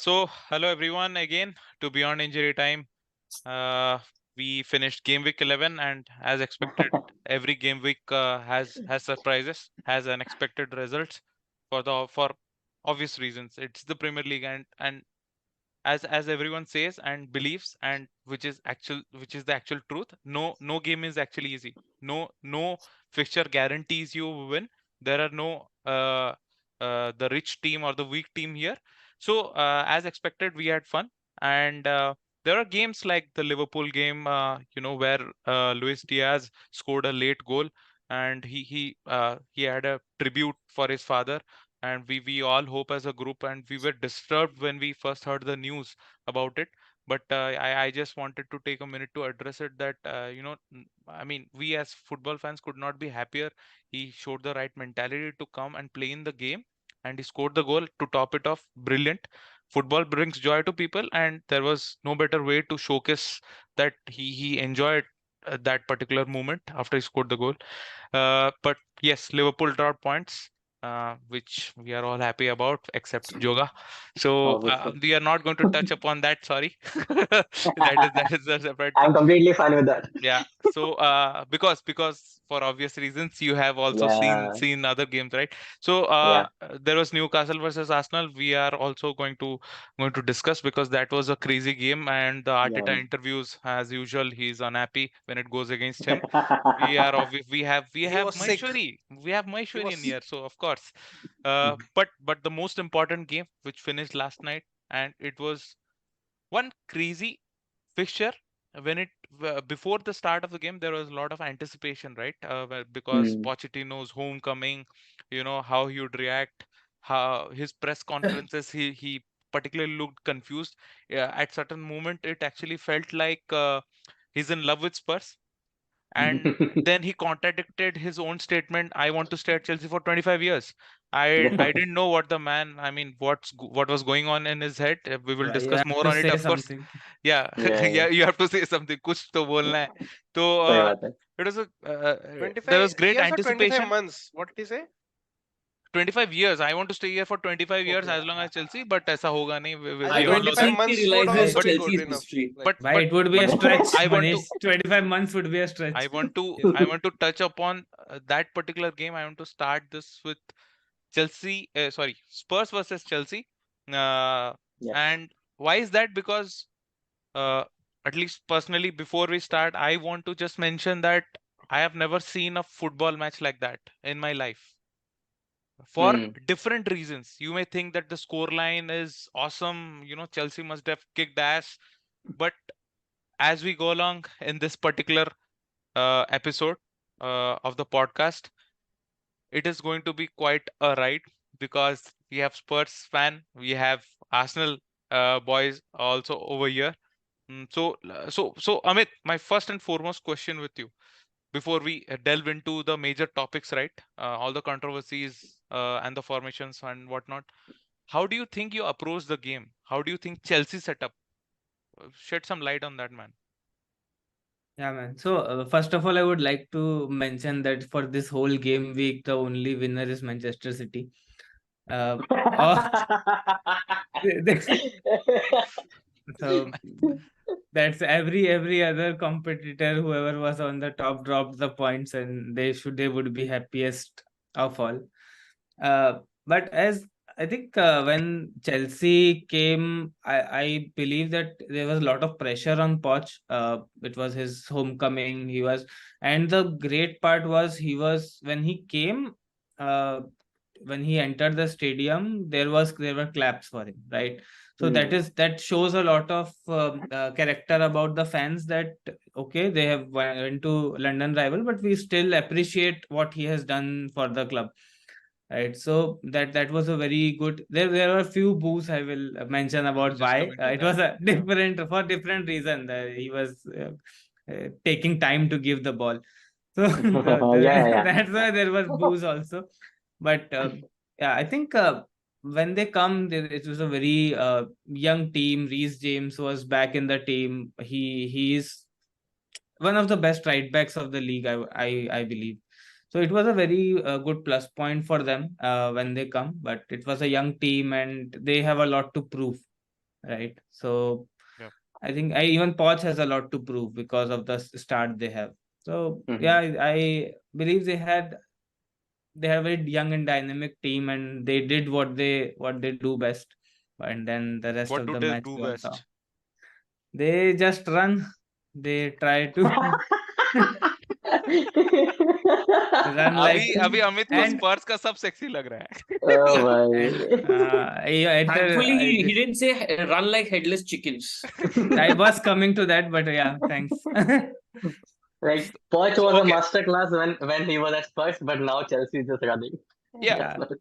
Hello everyone again to Beyond Injury Time. Uh, we finished game week 11, and as expected, every game week has surprises, has unexpected results for obvious reasons. It's the Premier League, and as everyone says and believes, and which is the actual truth. No game is actually easy. No fixture guarantees you win. There are no the rich team or the weak team here. So as expected, we had fun, and there are games like the Liverpool game, where Luis Diaz scored a late goal, and he had a tribute for his father, and we all hope as a group, and we were disturbed when we first heard the news about it. But I just wanted to take a minute to address it, that I mean, we as football fans could not be happier. He showed the right mentality to come and play in the game, and he scored the goal to top it off. Brilliant. Football brings joy to people, and there was no better way to showcase that he enjoyed that particular moment after he scored the goal. But yes, Liverpool dropped points, which we are all happy about, except Joga. So Obviously. we are not going to touch upon that. Sorry, that is a separate I'm thing. completely fine with that. Yeah. So because for obvious reasons, you have also seen Yeah, seen other games, right? So yeah, there was Newcastle versus Arsenal. We are also going to discuss, because that was a crazy game, and the yeah. Arteta interviews, as usual, he's unhappy when it goes against him. We are obvious. We He have was sick. Maishwari. We have He Maishwari in was here, so of course. But the most important game, which finished last night, and it was one crazy fixture. Before the start of the game, there was a lot of anticipation, right? Because Hmm. Pochettino's homecoming, how he would react, how his press conferences, he particularly looked confused. Yeah, at certain moment, it actually felt like he's in love with Spurs, and then he contradicted his own statement. I want to stay at Chelsea for 25 years. I didn't know what the man, I mean, what was going on in his head. We will You discuss have more to on it, say of course. something. Yeah. Yeah, yeah. Yeah, you have to say something. Kuch to bolna hai. So सही बात है. it was a there 25 was great years or 25 anticipation. months. What did he say? 25 years. I want to stay here for 25 years, Okay. as long as Chelsea, but aisa hoga nahi. I We I think all don't know 25 that. think he months would realizes also But be good Chelsea's enough. history. Like, but Why but it would be a but stretch, I want to Manish. 25 months would be a I stretch. want to yeah. I want to touch upon that particular game. I want to start this with Spurs versus Chelsea. Uh, Yeah. and why is that? Because uh, at least personally, before we start, I want to just mention that I have never seen a football match like that in my life. For Hmm. different reasons, you may think that the scoreline is awesome. Chelsea must have kicked ass, but as we go along in this particular episode of the podcast, it is going to be quite a ride, because we have Spurs fan, we have Arsenal boys also over here. So Amit, my first and foremost question with you, before we delve into the major topics, right? All the controversies and the formations and whatnot. How do you think you approach the game? How do you think Chelsea set up? Shed some light on that, man. Yeah, man. So, first of all, I would like to mention that for this whole game week, the only winner is Manchester City. Uh, oh, so that's every other competitor, whoever was on the top, dropped the points, and they would be happiest of all. But as I think when Chelsea came, I believe that there was a lot of pressure on Poch. It was his homecoming. And the great part was when he came, uh, when he entered the stadium, there were claps for him, right? So Hmm. that shows a lot of character about the fans, that okay, they have went to London rival, but we still appreciate what he has done for the club, right? So that was a very good. There were a few boos I will mention I was about just why coming to it that. was a Yeah. different for different reason. He was taking time to give the ball, so Yeah, yeah, that's yeah. why there was boos also. But yeah, I think when they come, it was a very young team. Reece James was back in the team. He is one of the best right backs of the league, I believe. So it was a very good plus point for them when they come. But it was a young team, and they have a lot to prove. right? So Yep. I think even Poch has a lot to prove because of the start they have. So yeah, I believe they have a very young and dynamic team, and they did what they do best. And then the rest What of do the they match do we all saw. best? They just run. They try to run like अभी अभी अमित को and स्पर्स का सब sexy लग रहा Oh है. and my. Thankfully, he this, didn't say run like headless chickens. I was coming to that, but yeah, thanks. Like Poch So was a okay, masterclass when he was at Spurs, but now Chelsea is just running. yeah, Yeah. but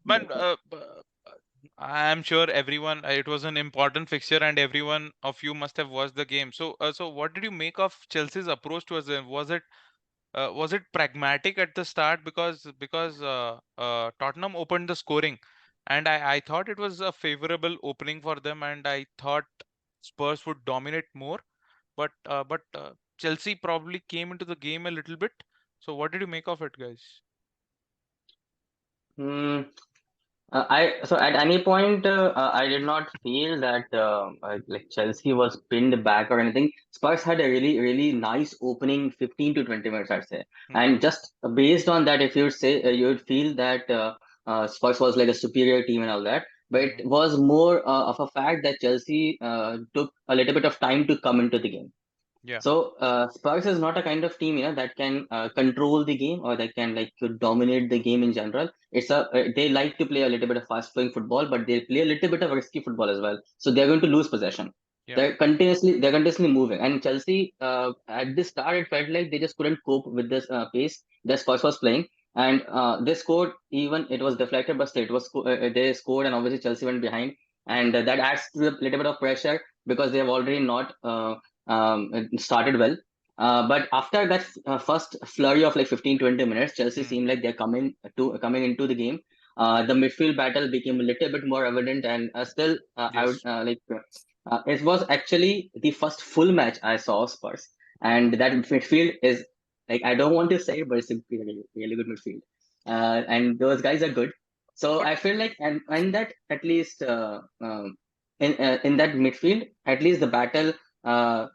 I'm sure everyone. It was an important fixture, and everyone of you must have watched the game. So what did you make of Chelsea's approach to us? Was it pragmatic at the start because Tottenham opened the scoring, and I thought it was a favorable opening for them, and I thought Spurs would dominate more, but Chelsea probably came into the game a little bit. So what did you make of it, guys? Hmm. So at any point, I did not feel that like Chelsea was pinned back or anything. Spurs had a really nice opening 15 to 20 minutes, I'd say. Hmm. And just based on that, if you'd say you would feel that Spurs was like a superior team and all that, but Hmm. it was more of a fact that Chelsea took a little bit of time to come into the game. Yeah. So Spurs is not a kind of team, that can control the game or that can like to dominate the game in general. They like to play a little bit of fast flowing football, but they play a little bit of risky football as well. So they're going to lose possession. Yeah. They're continuously moving. And Chelsea at the start it felt like they just couldn't cope with this pace that Spurs was playing. And they scored, even it was deflected, but still they scored, and obviously Chelsea went behind, and that adds to a little bit of pressure because they have already not. It started well. But after that first flurry of like 15-20 minutes, Chelsea Hmm. seemed like they're coming into the game. The midfield battle became a little bit more evident, and still I would Yes. it was actually the first full match I saw of Spurs, and that midfield is like I don't want to say, but it's a really good midfield, and those guys are good. So But I feel like, and that at least in that midfield, at least the battle. Uh,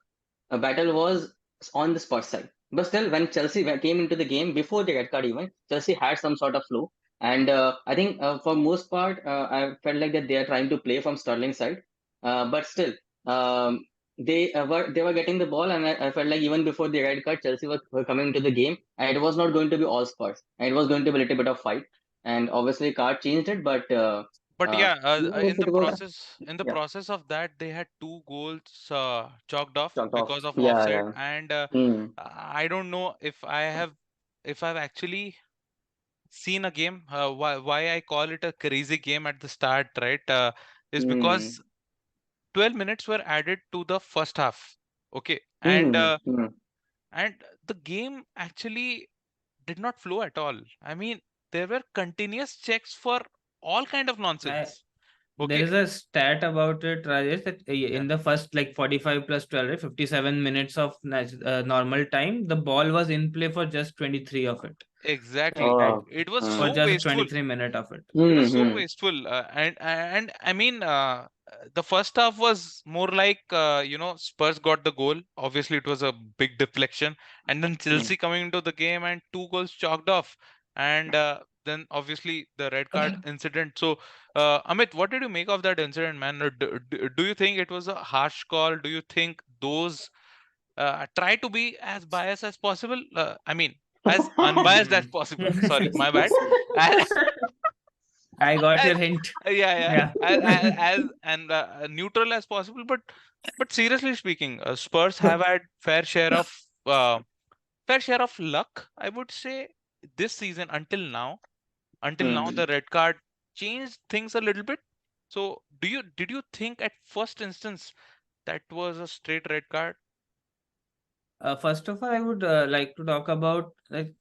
a battle was on the Spurs side. But still, when Chelsea came into the game before the red card even, Chelsea had some sort of flow. And I think for most part, I felt like that they are trying to play from Sterling's side. But still, um, they were getting the ball, and I felt like even before the red card, Chelsea were coming into the game, and it was not going to be all Spurs, and it was going to be a little bit of fight. And obviously, card changed it, but yeah, even if in the it was yeah, process of that, they had two goals chalked off chalked off. because of Yeah, offside, yeah. and Mm, I don't know if I've actually seen a game. Why I call it a crazy game at the start, right? Is mm, because 12 minutes were added to the first half. Okay, mm, mm, and the game actually did not flow at all. I mean, there were continuous checks for all kind of I, nonsense. there Okay, is a stat about it, Rajesh, that yeah, in the first like 45 plus 12, right, 57 minutes of normal time, the ball was in play for just 23 of it. exactly. Right. oh, It was For mm, so just wasteful. 23 minutes of it. It was so mm, wasteful, and I mean, the first half was more like Spurs got the goal. Obviously, it was a big deflection, and then mm. Chelsea coming into the game and two goals chalked off, and then obviously the red card incident. So, Amit, what did you make of that incident, man? Do you think it was a harsh call? Do you think those try to be as biased as possible? I mean, as unbiased as Mhm. possible. Sorry, my bad. I got As, your hint. yeah, Yeah. as and neutral as possible. But seriously speaking, Spurs have had fair share of luck, I would say, this season until now. Until now, Mm. the red card changed things a little bit. So, did you think at first instance that was a straight red card? First of all, I would like to talk about like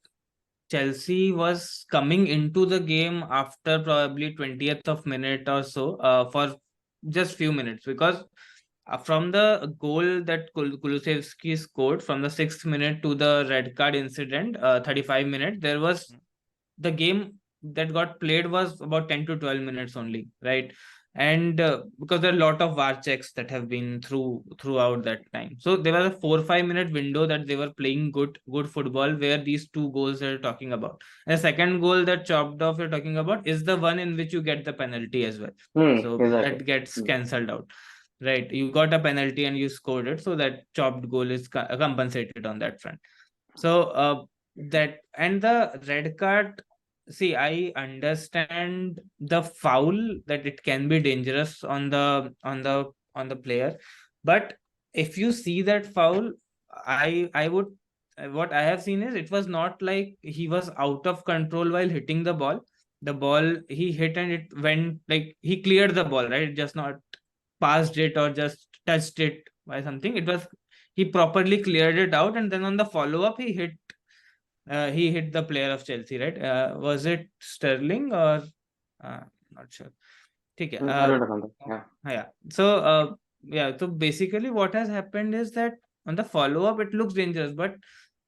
Chelsea was coming into the game after probably 20th of minute or so for just few minutes, because from the goal that Kulusevski scored from the 6th minute to the red card incident, 35 minutes, there was Mm. the game that got played was about 10 to 12 minutes only, right? and because there are a lot of VAR checks that have been throughout that time. So there was a 4-5 minute window that they were playing good football, where these two goals they're talking about. And the second goal that chopped off you're talking about is the one in which you get the penalty as well. So Exactly. that gets cancelled out. Right, you got a penalty and you scored it, so that chopped goal is compensated on that front. So that and the red card, see, I understand the foul, that it can be dangerous on the player, but if you see that foul, I would, what I have seen is, it was not like he was out of control while hitting the ball. The ball he hit and it went, like, he cleared the ball, right? Just not passed it or just touched it by something. It was, he properly cleared it out, and then on the follow up he hit the player of Chelsea, right? Was it Sterling or not sure. Okay. I don't know. Yeah. So yeah. So basically, what has happened is that on the follow up, it looks dangerous. But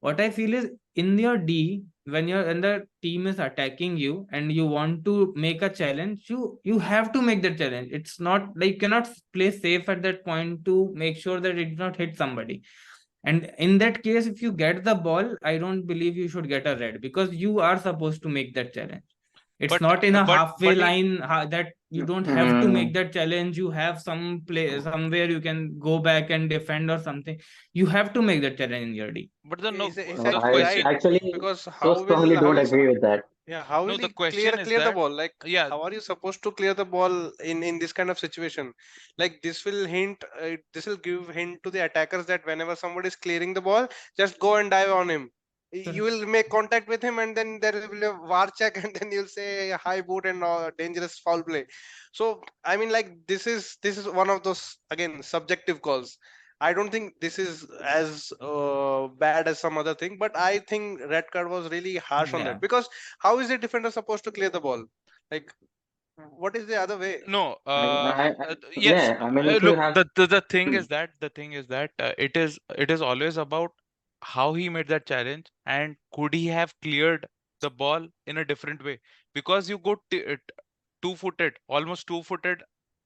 what I feel is, in your D, when the team is attacking you and you want to make a challenge, you have to make that challenge. It's not like you cannot play safe at that point to make sure that it did not hit somebody. And in that case, if you get the ball, I don't believe you should get a red, because you are supposed to make that challenge. It's But not in a halfway but line that you don't have to make that challenge. You have some play somewhere you can go back and defend or something. You have to make that challenge in your D. but the no the I question actually Because so how strongly will don't agree with that. how no will the he question is clear the that, ball? Like, yeah, how are you supposed to clear the ball in this kind of situation? Like, this will hint, this will give hint to the attackers that whenever somebody is clearing the ball, just go and dive on him. You will make contact with him, and then there will be a VAR check, and then you'll say high boot and dangerous foul play. So I mean, like, this is one of those, again, subjective calls. I don't think this is as bad as some other thing, but I think red card was really harsh on Yeah. that, because how is the defender supposed to clear the ball? Like, what is the other way? no yes, Yeah, I mean, if you look, have, the thing is that it is always about how he made that challenge, and could he have cleared the ball in a different way, because you go two-footed, almost two-footed,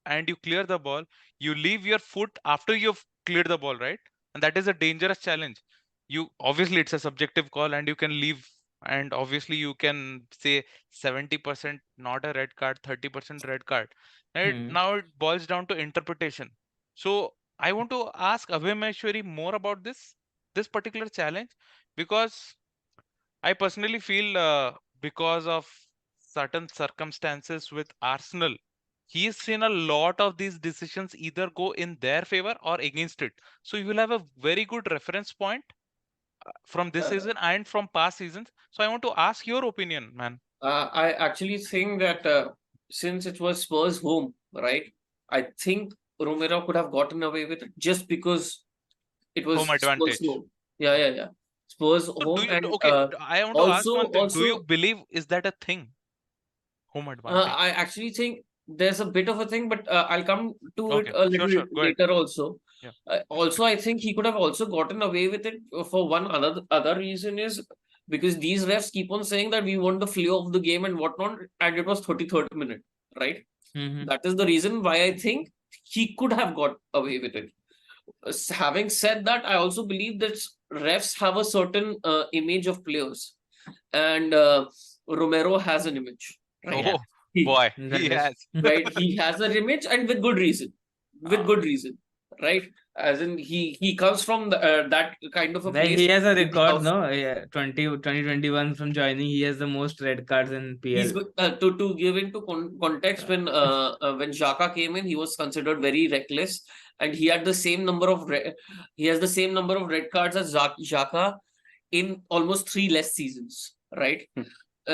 and you clear the ball, you leave your foot after you've cleared the ball, right? And that is a dangerous challenge. You obviously, it's a subjective call, and you can leave, and obviously you can say 70% not a red card, 30% red card, right? Now it boils down to interpretation. So I want to ask Abhay Maheshwari more about this particular challenge, because I personally feel, because of certain circumstances with Arsenal, he's seen a lot of these decisions either go in their favor or against it. So you will have a very good reference point from this season and from past seasons. So I want to ask your opinion, man. I actually think that since it was Spurs home, right? I think Romero could have gotten away with it just because it was Home Spurs advantage. home. Yeah. Spurs So home, and okay, I want to ask one thing. Do you also, believe, is that a thing? Home advantage. I actually think there's a bit of a thing, but I'll come to it Okay, a sure, little go ahead. later also. Yeah. Also, I think he could have also gotten away with it for one other reason is because these refs keep on saying that we want the flow of the game and whatnot, and it was 33rd minute, right? That is the reason why I think he could have got away with it. Having said that, I also believe that refs have a certain image of players, and Romero has an image, right? Oh boy, he has. Right, he has an image, and with good reason, right? As in, he comes from that kind of a Like, place. he has a with the record, house- no? Yeah, 2021 from joining, he has the most red cards in He's PL. to give into context, when Xhaka came in, he was considered very reckless, and he had the same number of he has the same number of red cards as Xhaka in almost 3 less seasons, right?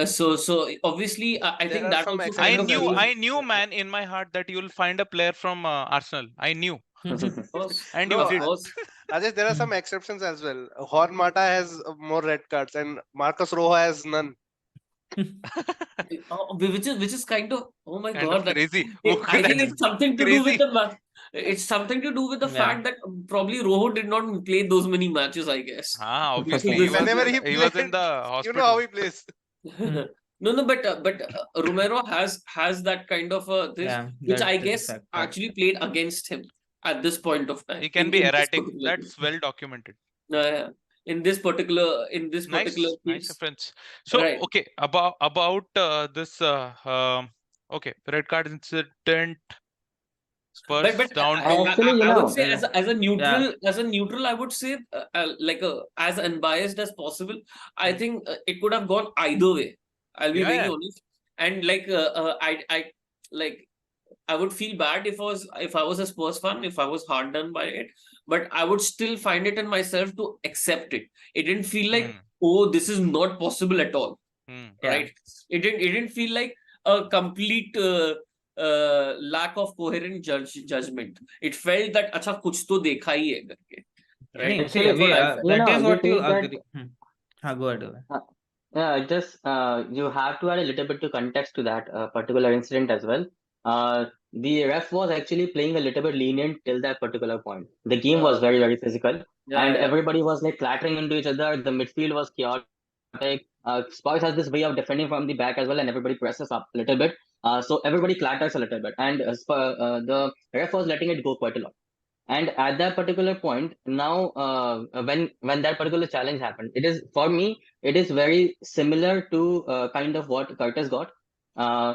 So obviously, I There think are that some also I kind of exceptions as knew, well. shows. I knew, man, in my heart that you'll find a player from Arsenal. I knew, Of course, and No, you of did. course. Ajay, there are some exceptions as well. Juan Mata has more red cards, and Marcus Rojo has none. Which is kind of, oh my Kind of god, that crazy. I That think is it's something to do with crazy. it's something to do with the Yeah. fact that probably Rojo did not play those many matches, I guess. Ah, So obviously this is Whenever he he was in played, the you know how hospital. he plays. But Romero has that kind of this, Yeah, which I that guess factor. actually played against him at this point of time. He can be In this erratic. particular game. That's well documented. Yeah. In this particular Nice case, reference. So right? okay, about this okay, red card incident, But Spurs down to Actually, I would say Yeah, as a yeah, neutral, I would say like as unbiased as possible. I Hmm. think it could have gone either way. I'll be Yeah, very yeah. honest, and like I like I would feel bad if I was a Spurs fan, if I was hard done by it, but I would still find it in myself to accept it. It didn't feel like, Hmm. oh, this is not possible at all, Hmm. yeah. right? It didn't feel like a complete lack of coherent judgment. It felt that अच्छा कुछ तो देखा ही है करके, right? No, see, That's actually, what we I felt. that is you what you take that. agree. Go ahead. Go ahead. Uh, yeah, just you have to add a little bit to context to that particular incident as well. The ref was actually playing a little bit lenient till that particular point. The game was very, very physical, Yeah, and yeah. everybody was like clattering into each other. The midfield was chaotic. Spurs has this way of defending from the back as well, and everybody presses up a little bit. So everybody clatters a little bit, and the ref was letting it go quite a lot. And at that particular point, now when that particular challenge happened, it is for me, it is very similar to kind of what Curtis got. uh,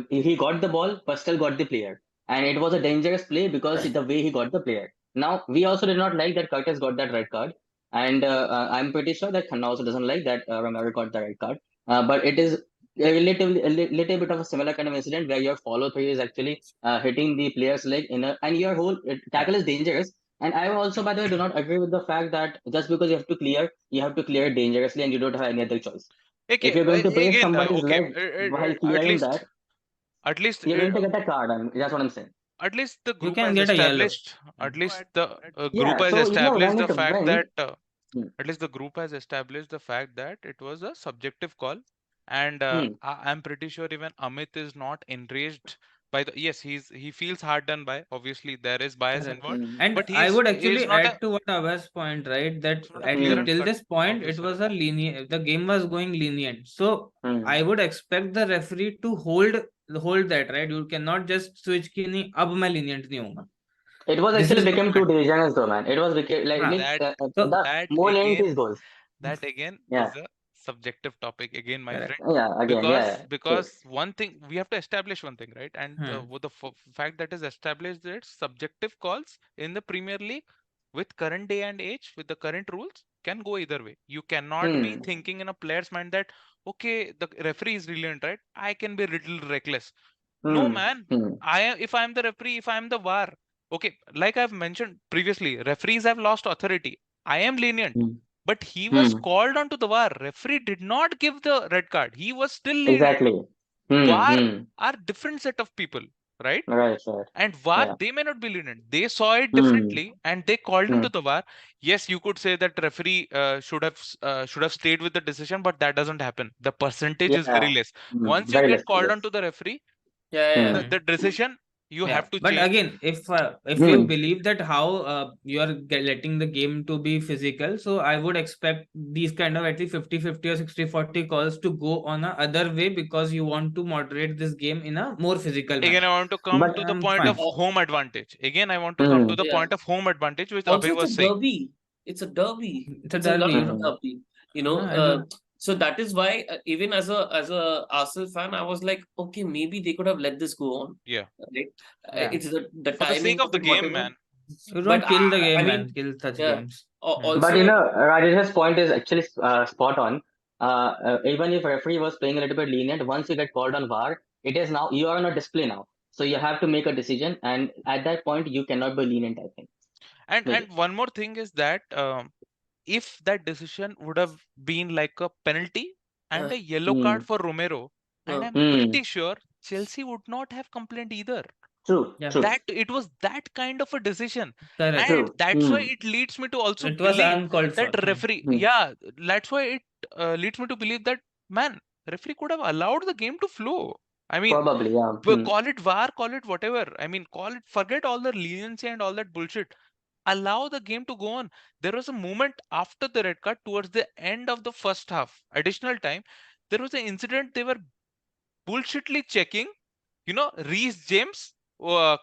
he got the ball but still got the player, and it was a dangerous play because the way he got the player. Now we also did not like that Curtis got that red card, and I'm pretty sure that Khanna also doesn't like that Romero got the red card. But it is little bit of a similar kind of incident where your follow through is actually hitting the player's leg in a, and your whole tackle is dangerous. And I also, by the way, do not agree with the fact that just because you have to clear it dangerously, and you don't have any other choice. If Okay, you're going to break again, somebody's okay, leg while at clearing least, that, at least, you're going to get a card. And that's what I'm saying. at least the You group can has get a yellow. established, Hmm. at No, least the group Yeah. has So established when the it fact went, that hmm, at least the group has established the fact that it was a subjective call, and hmm, I'm pretty sure even Amit is not enraged by the, yes, he feels hard done by, obviously there is bias Correct. involved, hmm, And but I would he is actually not add a, to what Abbas point, right? That it's not a at clear least hmm, and till cut this point, it obvious was red. a lenient. The game was going lenient. So hmm. I would expect the referee to hold that, right? You cannot just switch ki nahi, ab main lenient nahi hounga. It was This actually is my became too point. dangerous though, man. It was Huh. That So the that more length again is goals. that again Yeah, is a subjective topic again, my correct. friend, yeah. Again, yeah, because yeah. True. one thing we have to establish one thing, right? And Hmm. with the fact that is established that subjective calls in the Premier League with current day and age with the current rules can go either way. You cannot be Hmm, thinking in a player's mind that okay, the referee is brilliant, right? I can be a little reckless. No, hmm, man. hmm, If I'm the referee, if I'm the VAR, okay, like I've mentioned previously, referees have lost authority. I am lenient, hmm, but he was hmm. called onto the VAR. Referee did not give the red card. He was still lenient. Exactly. Hmm, VAR hmm. are different set of people, right? Right, right. And VAR, Yeah. they may not be lenient. They saw it Hmm, differently, and they called him hmm. to the VAR. Yes, you could say that referee should have stayed with the decision, but that doesn't happen. The percentage is Yeah. very less. Hmm. Once you Very get less. called Yes. onto the referee, Yeah, yeah. Hmm, the Hmm. decision you Yeah, have to but change. again, if you hmm. believe that how you are letting the game to be physical, so I would expect these kind of at least 50-50 or 60-40 calls to go on a other way because you want to moderate this game in a more physical Again, I manner. want to come But to the I'm point of fine. Oh, home advantage. Again, I want to come to hmm, the yeah. point of home advantage, which Also, Abhay it's a was saying. derby. It's a derby. It's a It's a derby. London hmm, derby. You know, I don't. so that is why even as a Arsenal fan, I was like, okay, maybe they could have let this go on. Yeah. Right? Yeah, It's the For the timing sake of of the it, game, whatever. man. you But don't kill the I game, mean, man. Kill such yeah. games. but Also, Rajesh's point is actually spot on. Even if referee was playing a little bit lenient, once you get called on VAR, it is now you are on a display now. So you have to make a decision, and at that point, you cannot be lenient. I think. Really. And one more thing is that if that decision would have been like a penalty and uh, a yellow card Hmm. for Romero, and uh, I'm Hmm. pretty sure Chelsea would not have complained either. True. Yeah, True. That it was that kind of a decision, correct. and True. that's why Hmm. it leads me to also It was believe uncalled that for. referee, Hmm. yeah, that's why it leads me to believe that, man, referee could have allowed the game to flow. I mean, Probably. Yeah. Hmm. call it VAR, call it whatever. I mean, call it, forget all the leniency and all that bullshit. Allow the game to go on. There was a moment after the red card towards the end of the first half, additional time. there was an incident. They were bullshitly checking, Reece James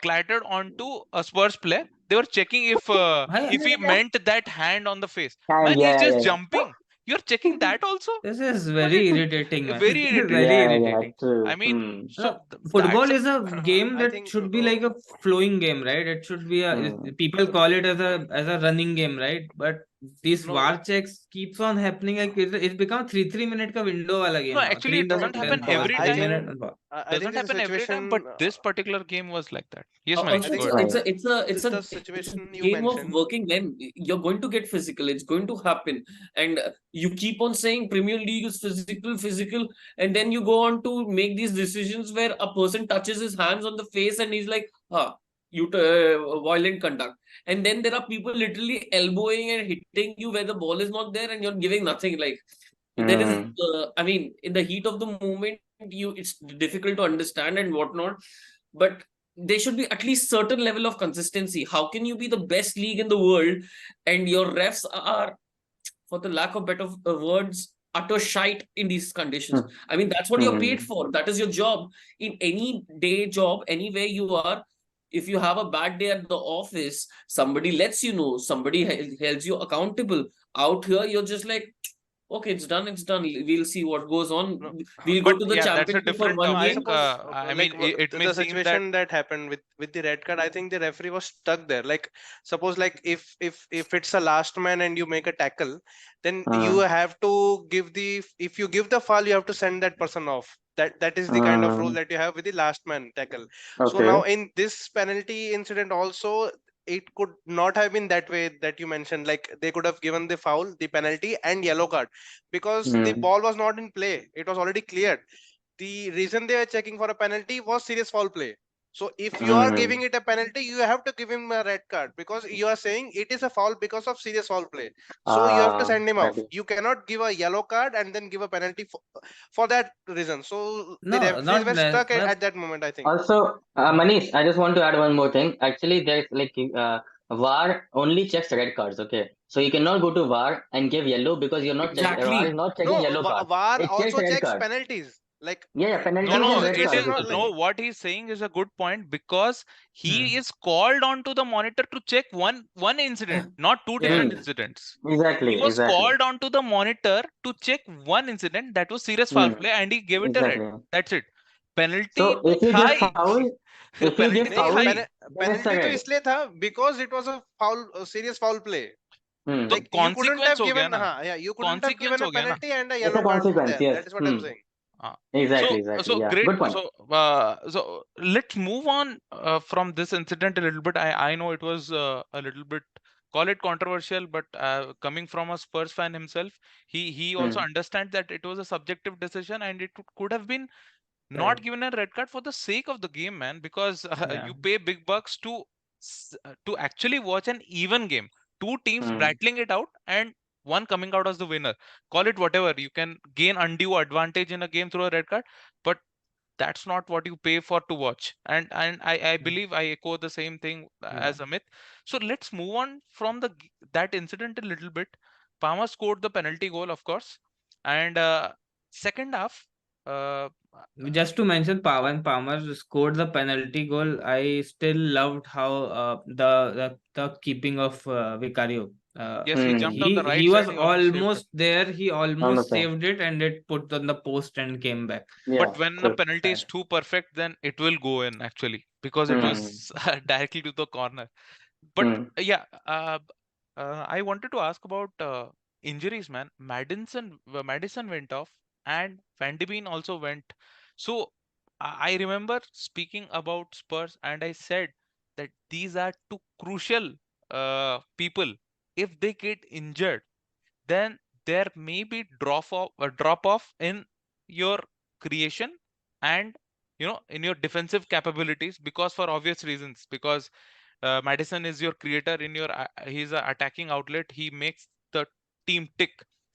clattered onto a Spurs player. They were checking if he meant that hand on the face. And Man, he's yeah, just yeah, jumping. You're checking that also? This is Man, very irritating, man. very This is irritating. very yeah, irritating. true. I mean, so Football that's is a game I that think should be like a flowing game, right? It should be people call it as a running game, right? But these no, VAR checks keeps on happening. Like it's become 3 minute ka window wala game no. now. Actually, it 3 minute doesn't happen then pause, every I 3 minute time. think and pause. I think Doesn't this is a happen every time, but situation. this particular game was like that. Yes, Also, Manish, it's go a, ahead. it's a, it's a, it's The a, it's a situation you game of mentioned. working men. You're going to get physical. It's going to happen, and you keep on saying Premier League is physical, physical, and then you go on to make these decisions where a person touches his hands on the face and he's like, "Ah, violent conduct," and then there are people literally elbowing and hitting you where the ball is not there, and you're giving nothing. Like there is, I mean, in the heat of the moment, it's difficult to understand and whatnot, but there should be at least certain level of consistency. How can you be the best league in the world and your refs are, for the lack of better words, utter shite in these conditions? I mean, that's what you're paid for. That is your job. In any day job, anywhere you are, if you have a bad day at the office, somebody lets you know, somebody holds you accountable. Out here, you're just like, okay, it's done, it's done. We'll see what goes on. No, We'll but go to the yeah, that's a championship for different one No, I game. topic. suppose I like mean, it may the seem that situation that happened with the red card. I think the referee was stuck there. Like suppose like if it's a last man and you make a tackle, then you have to give the if you give the foul, you have to send that person off. That is the kind of rule that you have with the last man tackle. So now okay. in this penalty incident also, it could not have been that way that you mentioned. Like they could have given the foul, the penalty, and yellow card because the ball was not in play. It was already cleared. The reason they were checking for a penalty was serious foul play. So if you are giving it a penalty, you have to give him a red card because you are saying it is a foul because of serious foul play. So you have to send him off. Okay. You cannot give a yellow card and then give a penalty for that reason. So the No, referees not were stuck but at that moment, I think. Also, Manish, I just want to add one more thing. Actually, there's like VAR only checks red cards. Okay, so you cannot go to VAR and give yellow because you're not checking. VAR is Exactly. not checking No, yellow cards. VAR It checks also red checks cards. penalties. Like Yeah, yeah, no, penalties and no, red it it cards is is not like basically. no. What he's saying is a good point because he is called onto the monitor to check one incident, not two Yeah. different Hmm. incidents. He Exactly, was exactly. called onto the monitor to check one incident that was serious foul Hmm. play, and he gave it a red. Exactly. That's it. Penalty So if तो you give thigh. foul, if you give Penalty नहीं तो foul, thigh. then it's a penalty तो red. इसलिए था because it was a foul, a serious foul play. Hmm. तो Like you couldn't consequence have हो गया given ना. you couldn't have Consequence given a हो गया ना. penalty and a It's a yellow card consequence. there. Yes. That is what I'm saying. Exactly, So exactly. Yeah. great. Good point. So let's move on from this incident a little bit. I know it was a little bit, call it controversial, but coming from a Spurs fan himself, he also understands that it was a subjective decision and it could have been not given a red card for the sake of the game, man, because you pay big bucks to actually watch an even game, two teams battling it out and one coming out as the winner. Call it whatever. You can gain undue advantage in a game through a red card, but that's not what you pay for to watch. And I believe I echo the same thing as Amit. So let's move on from that incident a little bit. Palmer scored the penalty goal, of course, and second half. Uh, just to mention, Pawan Palmer scored the penalty goal. I still loved how the keeping of Vicario. yes, he jumped on the right He was side. He almost saved it. almost there. He almost Almost there. saved it, and it put on the post and came back. Yeah. But when the True. penalty is too perfect, then it will go in actually because it was directly to the corner. But yeah, I wanted to ask about injuries, man. Madison went off, and Van de Beek also went. So I remember speaking about Spurs, and I said that these are two crucial people. If they get injured, then there may be drop off in your creation and in your defensive capabilities, because for obvious reasons, because Madison is your creator in your he's an attacking outlet. He makes the team tick.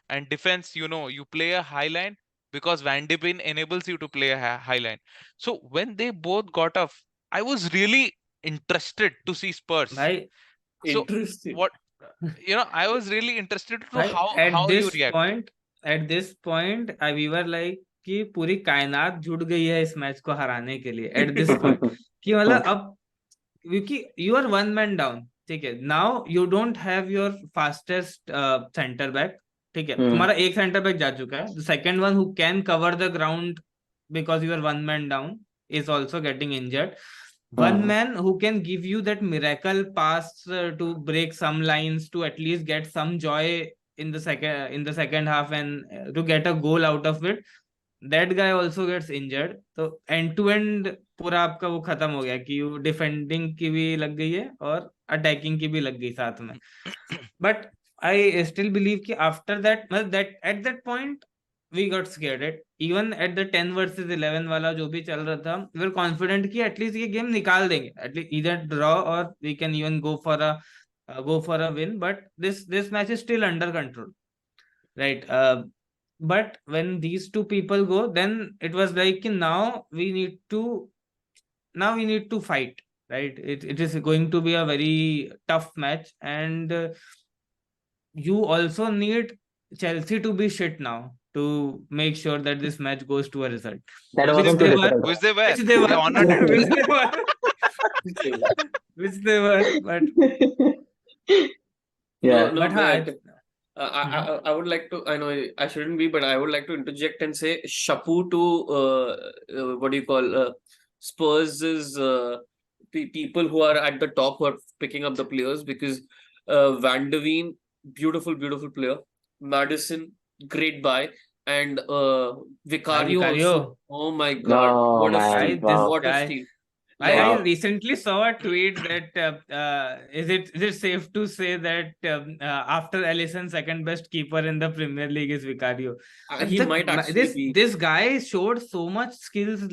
And defense, you play a high line because Van de Beek enables you to play a high line. So when they both got off, I was really interested to see Spurs. Bhai, So Interesting. what I was really interested to bhai, how you react. at this point we were like कि पूरी कायनात जुट गई है इस match को हराने के लिए at this point कि मतलब अब क्योंकि you are one man down, ठीक है, now you don't have your fastest center back, ठीक है, तुम्हारा एक सेंटर बैक जा चुका है, the second one who can cover the ground because you are one man down is also getting injured. One man who can give you that miracle pass to break some lines, to at least get some joy in the second half and to get a goal out of it, that guy also gets injured. तो and to and पूरा आपका वो खत्म हो गया कि defending की भी लग गई है और अटैकिंग की भी लग गई साथ में. बट आई स्टिल बिलीव कि after that that at that point we got scared it, even at the 10 versus 11 वाला जो भी चल रहा था, we were confident कि एटलीस्ट ये गेम निकाल देंगे, at least either draw or we can even go for a win, but this match is still under control, right? But when these two people go, then it was like now we need to fight, right? It is going to be a very tough match, and you also need Chelsea to be shit now to make sure that this match goes to a result. That Which wasn't they too were, difficult. which they were, Which they were, they honored it. which they were, which they were, but Yeah. No, but but Mhm. I would like to, I know I shouldn't be, but I would like to interject and say chapeau to what do you call Spurs' people who are at the top, who are picking up the players, because Van de Ven, beautiful player, Madison, great buy, and Vicario Vicario. also. Oh my God, No, what a man. steal! Wow. What a guy. steal! I Like, Wow. recently saw a tweet that is it safe to say that after Alisson, second best keeper in the Premier League is Vicario. he might actually be. This guy showed so much skills.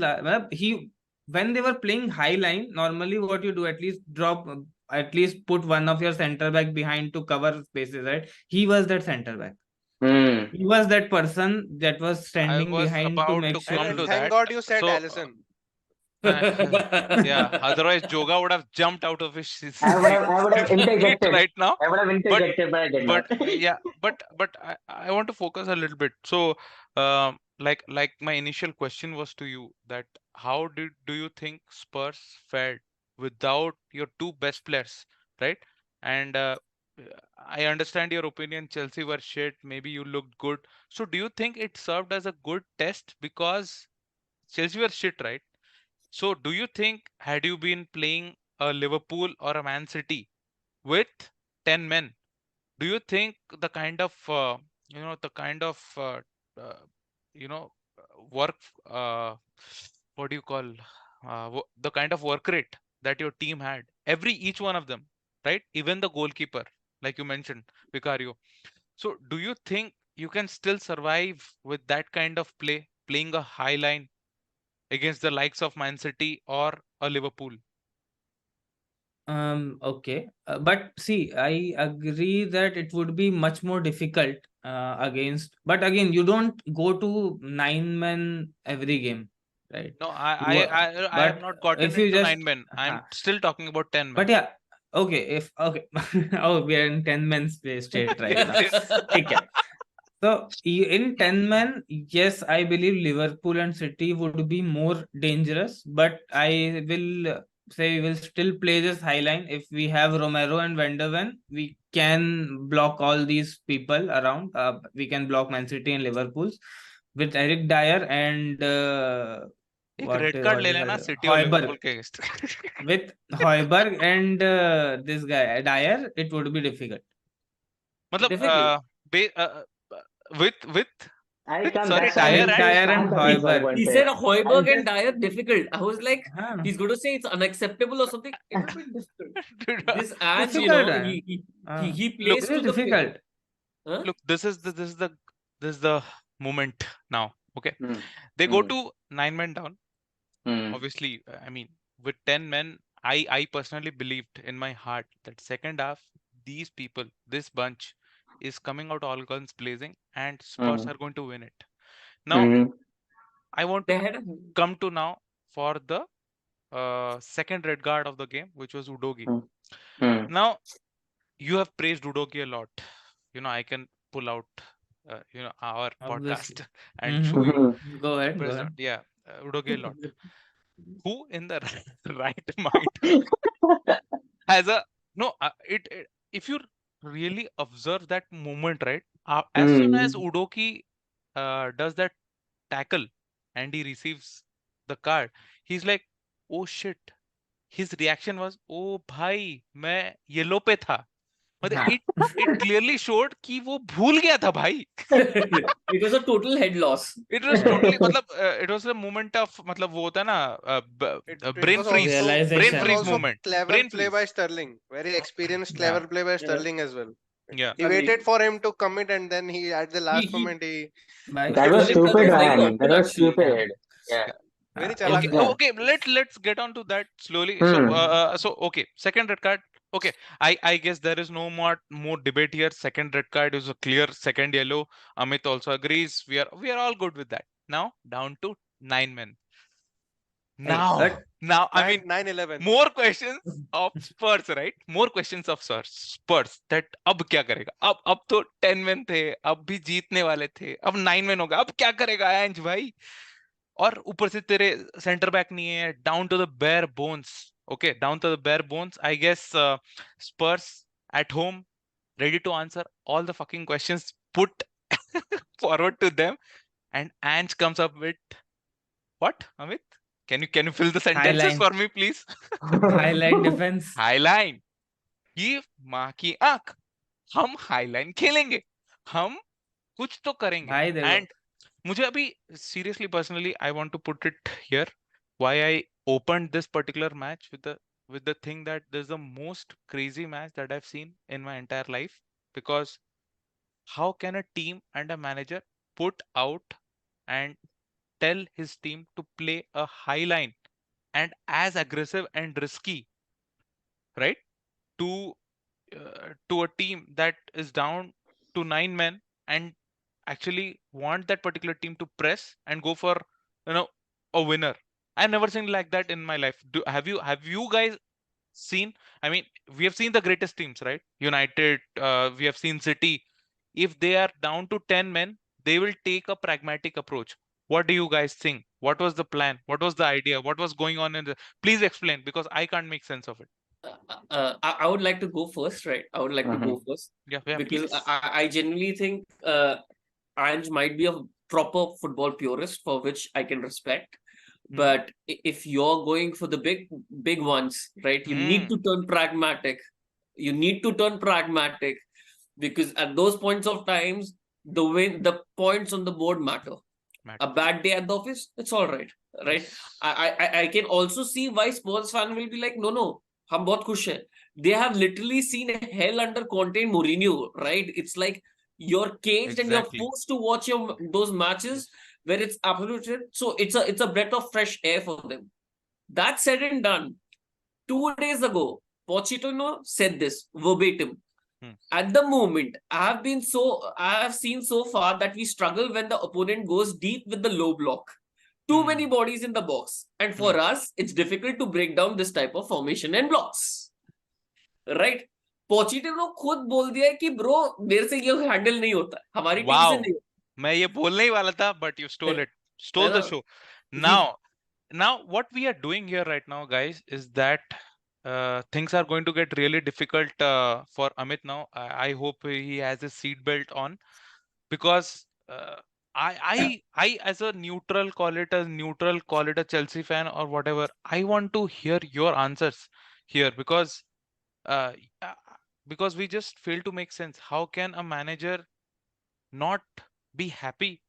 He, when they were playing high line, normally what you do, at least put one of your center back behind to cover spaces, right? He was that center back. He was that person that was I standing was behind to about make to sure. come And to thank that. God you said So, Allison. yeah, otherwise Joga would have jumped out of his I would have seat interjected. right now. I would have interjected, but I did But not. yeah, but I want to focus a little bit. So, like my initial question was to you that how do you think Spurs fared without your two best players, right? And I understand your opinion. Chelsea were shit. Maybe you looked good. So, do you think it served as a good test because Chelsea were shit, right? So, do you think had you been playing a Liverpool or a Man City with 10 men, do you think the kind of the kind of uh, you know work what do you call the kind of work rate that your team had, every each one of them, right? Even the goalkeeper, like you mentioned, Vicario. So do you think you can still survive with that kind of playing a high line against the likes of Man City or a Liverpool? Okay. But see, I agree that it would be much more difficult against. But again, you don't go to 9 men every game, right? No, I You, I are- I have but not gotten if you into just, 9 men. I'm uh, still talking about 10 but men. yeah, okay. If okay, oh, we are in 10 men space state right Yes, now. yes. Okay. So in 10 men, yes, I believe Liverpool and City would be more dangerous, but I will say we will still play this high line. If we have Romero and Van der Ven, we can block all these people around. We can block Man City and Liverpool's with Eric Dyer and एक red card what ले is लेना it? City और Liverpool Hoiberg. के against. With Hoiberg and this guy Dyer, it would be difficult. मतलब Difficult. with I come. sorry, That's why Dyer I'm and Dyer I'm and confused by the Hoiberg. He point. said I'm Hoiberg and just Dyer difficult. I was like, Huh. he's going to say it's unacceptable or something. It will be difficult. This Ange, Difficult. he look, plays It is to the difficult. Huh? look, this is the moment now. Okay, Hmm. they go Hmm. to 9 men down. Hmm. Obviously, I mean, with 10 men, I personally believed in my heart that second half, these people, this bunch, is coming out all guns blazing, and Spurs Hmm. are going to win it. Now, Hmm. I want They to had a come to now for the second red guard of the game, which was Udogi. Hmm. Hmm. Now, you have praised Udogi a lot. I can pull out our Obviously. podcast and show you. Mhm. Go ahead. Go Press ahead. dot. Yeah, Udoge lot. Who in the right mind has a no? If you really observe that moment, right? As soon as Mm. Udoki does that tackle and he receives the card, he's like, "Oh shit!" His reaction was, "Oh bhai, मैं yellow पे था." मतलब हाँ. it clearly showed कि वो भूल गया था भाई. It was a total head loss. It was Yeah. totally मतलब it was a moment of मतलब वो होता है ना It brain was freeze, also brain it was Realization. freeze also moment, clever brain play by freeze. Sterling. Very experienced, Yeah. clever play by Yeah. Sterling as well. Yeah. He Agreed. waited for him to commit, and then he at the last He moment he By That was Sterling, that stupid, was very man. That awkward was actually. yeah. stupid. Yeah. Yeah. very In chalak Okay. tha. Yeah. Okay. Let's get on to that slowly. Hmm. So okay. Second red card. Okay. I guess there is no more debate here. Second red card is a clear second yellow. Amit also agrees. We are all good with that. Now down to 9 men. Hey, Now now I mean 9-11. more questions of Spurs, right? More questions of Spurs that अब क्या करेगा? अब तो 10 men थे, अब भी जीतने वाले थे, अब 9 men होगा, अब क्या करेगा एंज भाई? और ऊपर से तेरे सेंटर बैक नहीं है, down to the bare bones. Okay, down to the bare bones. I guess Spurs at home ready to answer all the fucking questions put forward to them, and Ange comes up with what? Amit, can you fill the sentences Highline. for me, please? Highline defense. Highline. ये माँ की आंख. हम highline खेलेंगे, हम कुछ तो करेंगे. भाई देखो. एंड मुझे अभी seriously personally I want to put it here why I opened this particular match with the thing that this is the most crazy match that I've seen in my entire life, because how can a team and a manager put out and tell his team to play a high line and as aggressive and risky, right, to to a team that is down to 9 men, and actually want that particular team to press and go for you know a winner. I've never seen like that in my life. Have you guys seen? I mean, we have seen the greatest teams, right? United, we have seen City. If they are down to 10 men, they will take a pragmatic approach. What do you guys think? What was the plan? What was the idea? What was going on in the? Please explain, because I can't make sense of it. I would like to go first, right? I would like to go first Yeah, because please. I genuinely think Ange might be a proper football purist, for which I can respect. But if you're going for the big ones, right, you need to turn pragmatic. You need to turn pragmatic because at those points of times, the points on the board matter. A bad day at the office, it's all right, right? I can also see why Spurs fan will be like, no, हम बहुत खुश हैं. They have literally seen hell under Conte and Mourinho, right? It's like you're caged and you're Exactly. forced to watch those matches where it's absolute shit. So it's a breath of fresh air for them. That said and done, 2 days ago, Pochettino said this verbatim. At the moment, I have seen so far that we struggle when the opponent goes deep with the low block. Too many bodies in the box. And for us, it's difficult to break down this type of formation and blocks. Right? पोचिटिनो खुद बोल दिया है कि bro मेरे से ये handle नहीं होता, हमारी टीम से Wow. नहीं. मैं ये बोलने ही वाला था, but you stole the show. Now what we are doing here right now, guys, is that things are going to get really difficult for Amit now. I hope he has his seat belt on, because I as a neutral, call it a Chelsea fan or whatever, I want to hear your answers here, because uh, uh, because we just fail to make sense. How can a manager not be happy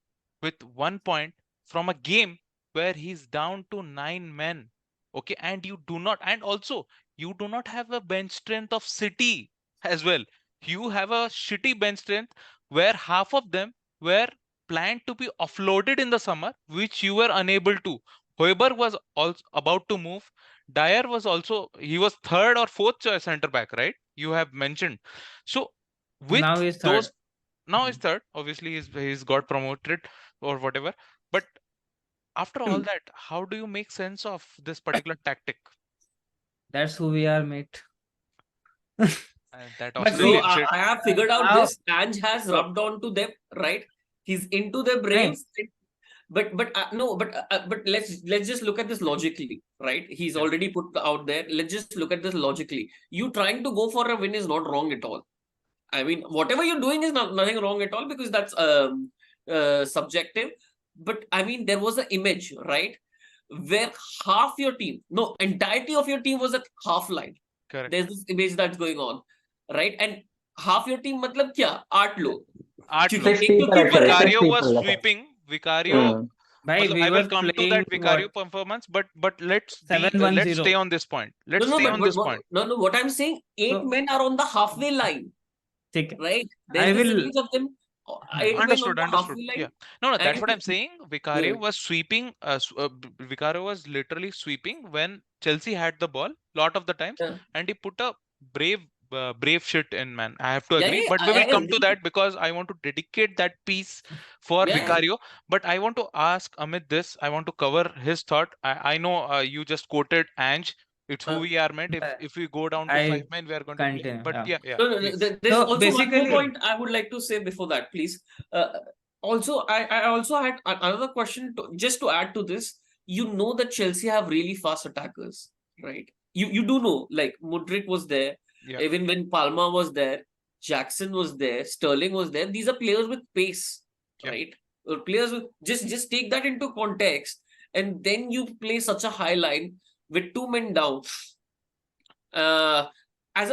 with 1 point from a game where he's down to 9 men? Okay, and also you do not have a bench strength of City as well. You have a shitty bench strength where half of them were planned to be offloaded in the summer, which you were unable to. Hoiberg was also about to move. Dyer was also, he was third or fourth choice center back, right? You have mentioned. So with Now he's third. those, now he's third. Obviously, he's got promoted or whatever. But after all that, how do you make sense of this particular tactic? That's who we are, mate. That But So Australian see, shit. I have figured out now, this. Ange has rubbed on to them, right? He's into the right, Braves. But no, but let's just look at this logically, right? He's Yeah. already put out there. Let's just look at this logically. You trying to go for a win is not wrong at all. I mean, whatever you're doing is nothing wrong at all, because that's subjective. But I mean, there was an image, right, where half your team, no, entirety of your team was at half line. Correct. There's this image that's going on, right? And half your team, matlab kya? 8 log. 8 क्योंकि log. 6 एक तो people keeper actually, है. 6 Vicario was people. sweeping. Vicario. Hmm. bhai, we I will were come to playing that Vicario what, performance, but let's be 7-1-0. let's stay on this point. Let's No, stay but on this point. no. What I'm saying, 8 So, men are on the halfway line, ठीक है. right? I There's this will. image of them, 8 men on Understood. the Understood. halfway Yeah. line, No, that's and what I'm saying. Vicario yeah. was sweeping. Vicario was literally sweeping when Chelsea had the ball lot of the times, Yeah. and he put a brave shit in, man. I have to Yeah, agree, yeah, but we will I come to agree. that because I want to dedicate that piece for Yeah, Vicario. But I want to ask Amit this. I want to cover his thought. I know you just quoted Ange. It's who uh, we are meant. If we go down to I 5 men, we are going to play. continue. But Yeah. yeah, no, please. there's So also one more basically, point I would like to say before that, please. Also, I also had another question just to add to this. You know that Chelsea have really fast attackers, right? You do know, like Mudryk was there, Yeah. even when Palma was there, Jackson was there, Sterling was there. These are players with pace, Yeah. right? Players with just take that into context, and then you play such a high line with 2 men down. Uh, as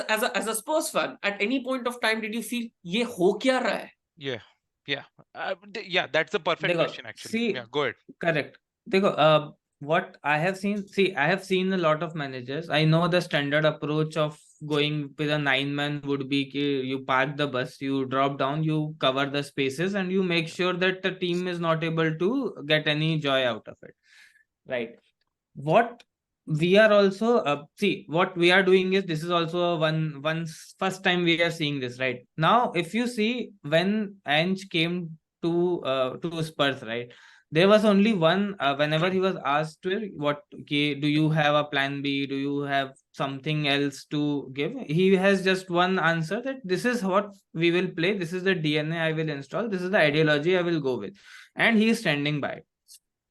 a Spurs fan, at any point of time, did you feel ये हो क्या रहा है? Yeah. Yeah. Yeah, that's the perfect देखो, question actually. see, Yeah, go ahead. correct. देखो, what I have seen, I have seen a lot of managers. I know the standard approach of going with a 9-man would be कि you park the bus, you drop down, you cover the spaces, and you make sure that the team is not able to get any joy out of it, right? What we are also see, what we are doing is, this is also a one first time we are seeing this, right? Now if you see, when Ange came to Spurs, right, there was only one, whenever he was asked to what, okay, do you have a plan B, do you have something else to give, he has just one answer, that this is what we will play, this is the DNA I will install, this is the ideology I will go with, and he is standing by it.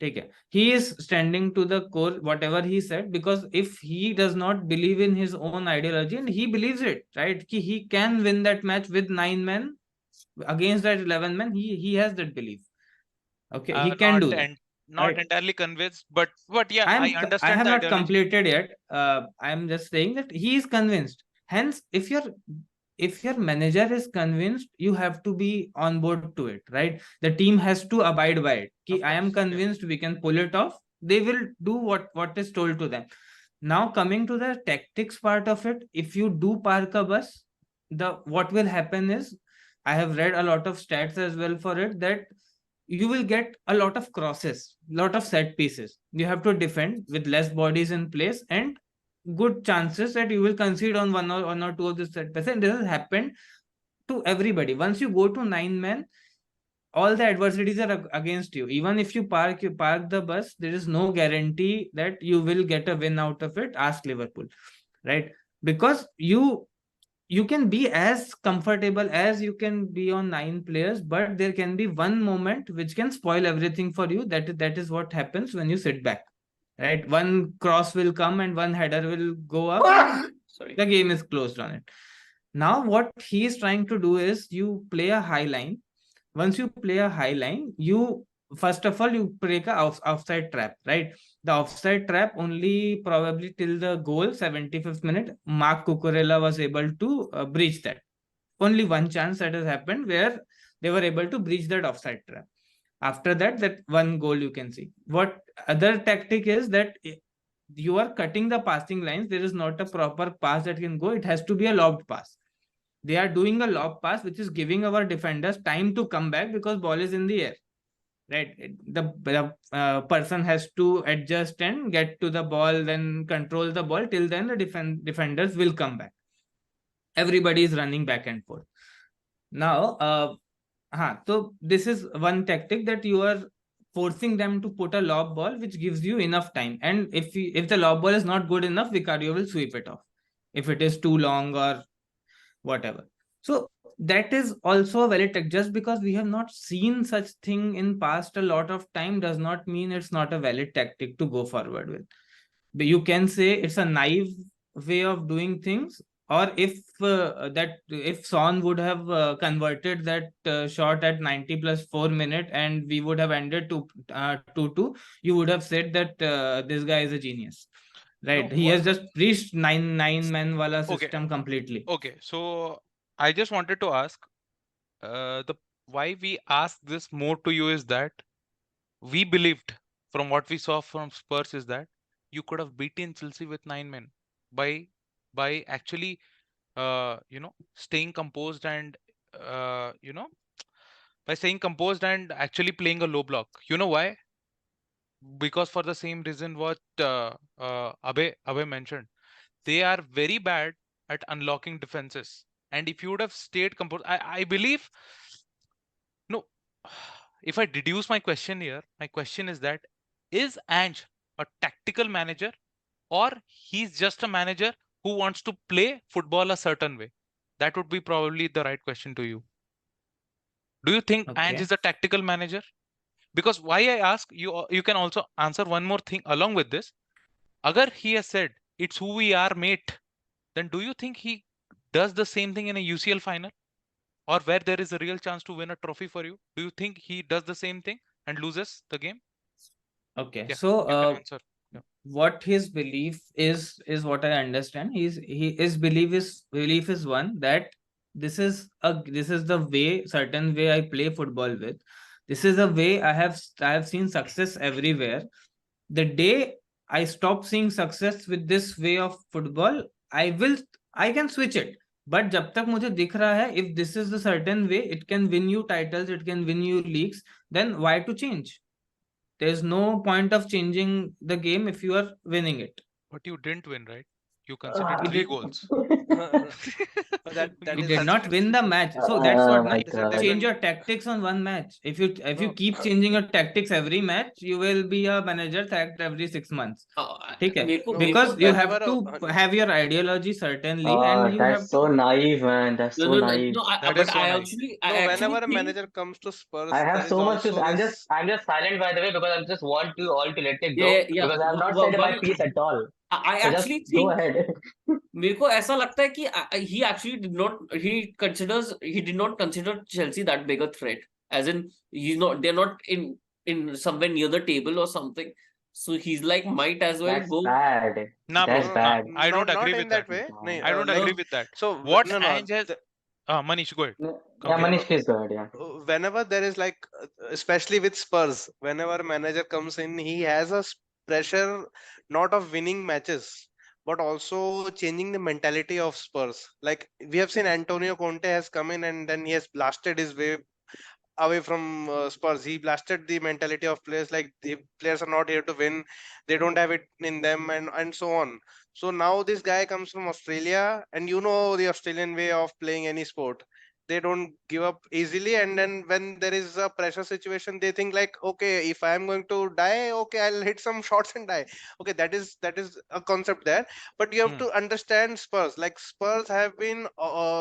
ठीक है, he is standing to the core whatever he said, because if he does not believe in his own ideology, and he believes it, right, कि he can win that match with 9 men against that 11 men, he has that belief. Okay, he can Not do that, not right? entirely convinced, but yeah, I I understand have the not ideology. completed yet. I am just saying that he is convinced. Hence, if your manager is convinced, you have to be on board to it, right? The team has to abide by it. Of I am course, yeah. convinced we can pull it off. They will do what is told to them. Now coming to the tactics part of it, if you do park a bus, the what will happen is, I have read a lot of stats as well for it, that you will get a lot of crosses, lot of set pieces. You have to defend with less bodies in place, and good chances that you will concede on one or two of the set pieces. And this has happened to everybody. Once you go to 9 men, all the adversities are against you. Even if you park the bus, there is no guarantee that you will get a win out of it. Ask Liverpool, right? Because you can be as comfortable as you can be on 9 players, but there can be one moment which can spoil everything for you. That is what happens when you sit back, right? One cross will come and one header will go up, and Sorry. the game is closed on it. Now what he is trying to do is, you play a high line. Once you play a high line, you first of all you break a offside trap, right? The offside trap only probably till the goal 75th minute, Mark Cucurella was able to breach that. Only one chance that has happened where they were able to breach that offside trap. After that, that one goal you can see. What other tactic is that you are cutting the passing lines. There is not a proper pass that can go. It has to be a lobbed pass. They are doing a lob pass, which is giving our defenders time to come back because ball is in the air, right? The person has to adjust and get to the ball, then control the ball. Till then, the defenders will come back. Everybody is running back and forth. Now, so this is one tactic, that you are forcing them to put a lob ball, which gives you enough time. And if the lob ball is not good enough, Vicario will sweep it off. If it is too long or whatever. So that is also a valid tech. Just because we have not seen such thing in past a lot of time does not mean it's not a valid tactic to go forward with. But you can say it's a naive way of doing things, or if Son would have converted that shot at 90 plus 4 minute and we would have ended to 2-2, you would have said that this guy is a genius, right? He has just reached nine man wala system completely. Okay, so I just wanted to ask, the why we ask this more to you is that we believed from what we saw from Spurs is that you could have beaten Chelsea with 9 men by actually staying composed and by staying composed and actually playing a low block. You know why? Because for the same reason what Abe mentioned, they are very bad at unlocking defenses. And if you would have stayed composed, I believe no. If I deduce my question here, my question is that is Ange a tactical manager or he's just a manager who wants to play football a certain way? That would be probably the right question to you. Do you think Ange is a tactical manager? Because why I ask you, you can also answer one more thing along with this. Agar he has said it's who we are, mate, then do you think he does the same thing in a UCL final, or where there is a real chance to win a trophy for you? Do you think he does the same thing and loses the game? Okay, Yeah, so you can answer. Yeah. what his belief is what I understand. His belief is one that this is the way, certain way I play football with. This is a way I have seen success everywhere. The day I stop seeing success with this way of football, I can switch it. But जब तक मुझे दिख रहा है, if this is the certain way, it can win you titles, it can win you leagues, then why to change? There's no point of changing the game if you are winning it. But you didn't win, right? You conceded We 3 did. goals. That We is did not win the match. So that's Oh what. my Not God. change your tactics on one match. If you No. keep changing your tactics every match, you will be a manager sacked every 6 months. ठीक है? No, Because you have whenever to have your ideology certainly, and Oh, you have that's so to. naive, man. That's so naive. That But is so nice. no, I actually whenever a think manager comes to I Spurs, have there is so much to. also this. I'm just silent by the way because I just want you all to let it yeah, go yeah. because I have not said my piece at all. I So just actually go think ahead. मेरे को ऐसा लगता है कि he actually did not consider Chelsea that big a threat, as in they're not in somewhere near the table or something, so he's like might as well That's go. bad. Nah, bro. That's No, Nah, bad. I don't agree not with in that. that way. No, I don't agree No. with that. So What no, Ange has. Manish, go ahead. Yeah, Complete. Manish, please go ahead. Yeah. whenever there is like, especially with Spurs, whenever manager comes in, he has a pressure not of winning matches, but also changing the mentality of Spurs. Like we have seen Antonio Conte has come in and then he has blasted his way away from Spurs. He blasted the mentality of players, like the players are not here to win, they don't have it in them, and so on. So now this guy comes from Australia, and you know the Australian way of playing any sport. They don't give up easily, and then when there is a pressure situation, they think like, okay, if I am going to die, okay, I'll hit some shots and die. Okay, that is a concept there. But you have to understand Spurs. Like Spurs have been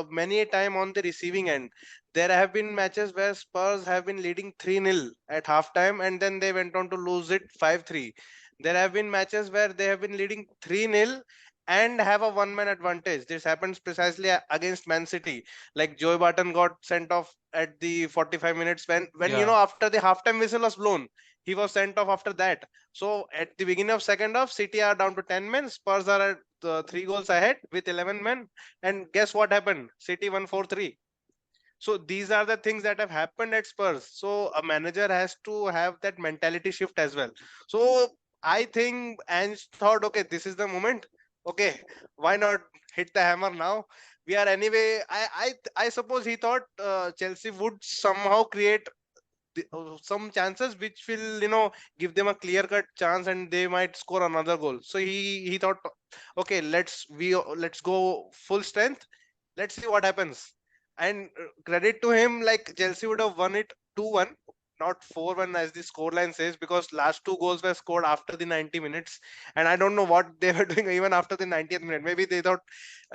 many a time on the receiving end. There have been matches where Spurs have been leading 3-0 at halftime and then they went on to lose it 5-3. There have been matches where they have been leading 3-0 and have a one man advantage. This happens precisely against Man City. Like Joey Barton got sent off at the 45 minutes when Yeah. after the halftime whistle was blown. He was sent off after that. So at the beginning of second half, City are down to 10 men. Spurs are at 3 goals ahead with 11 men. And guess what happened? City won 4-3. So these are the things that have happened at Spurs. So a manager has to have that mentality shift as well. So I think Ange thought, okay, this is the moment. Okay, why not hit the hammer now? We are anyway. I suppose he thought Chelsea would somehow create some chances which will give them a clear cut chance and they might score another goal. So he thought, okay, let's go full strength. Let's see what happens. And credit to him, like Chelsea would have won it 2-1. not 4-1 as the scoreline says, because last 2 goals were scored after the 90 minutes, and I don't know what they were doing even after the 90th minute. Maybe they thought,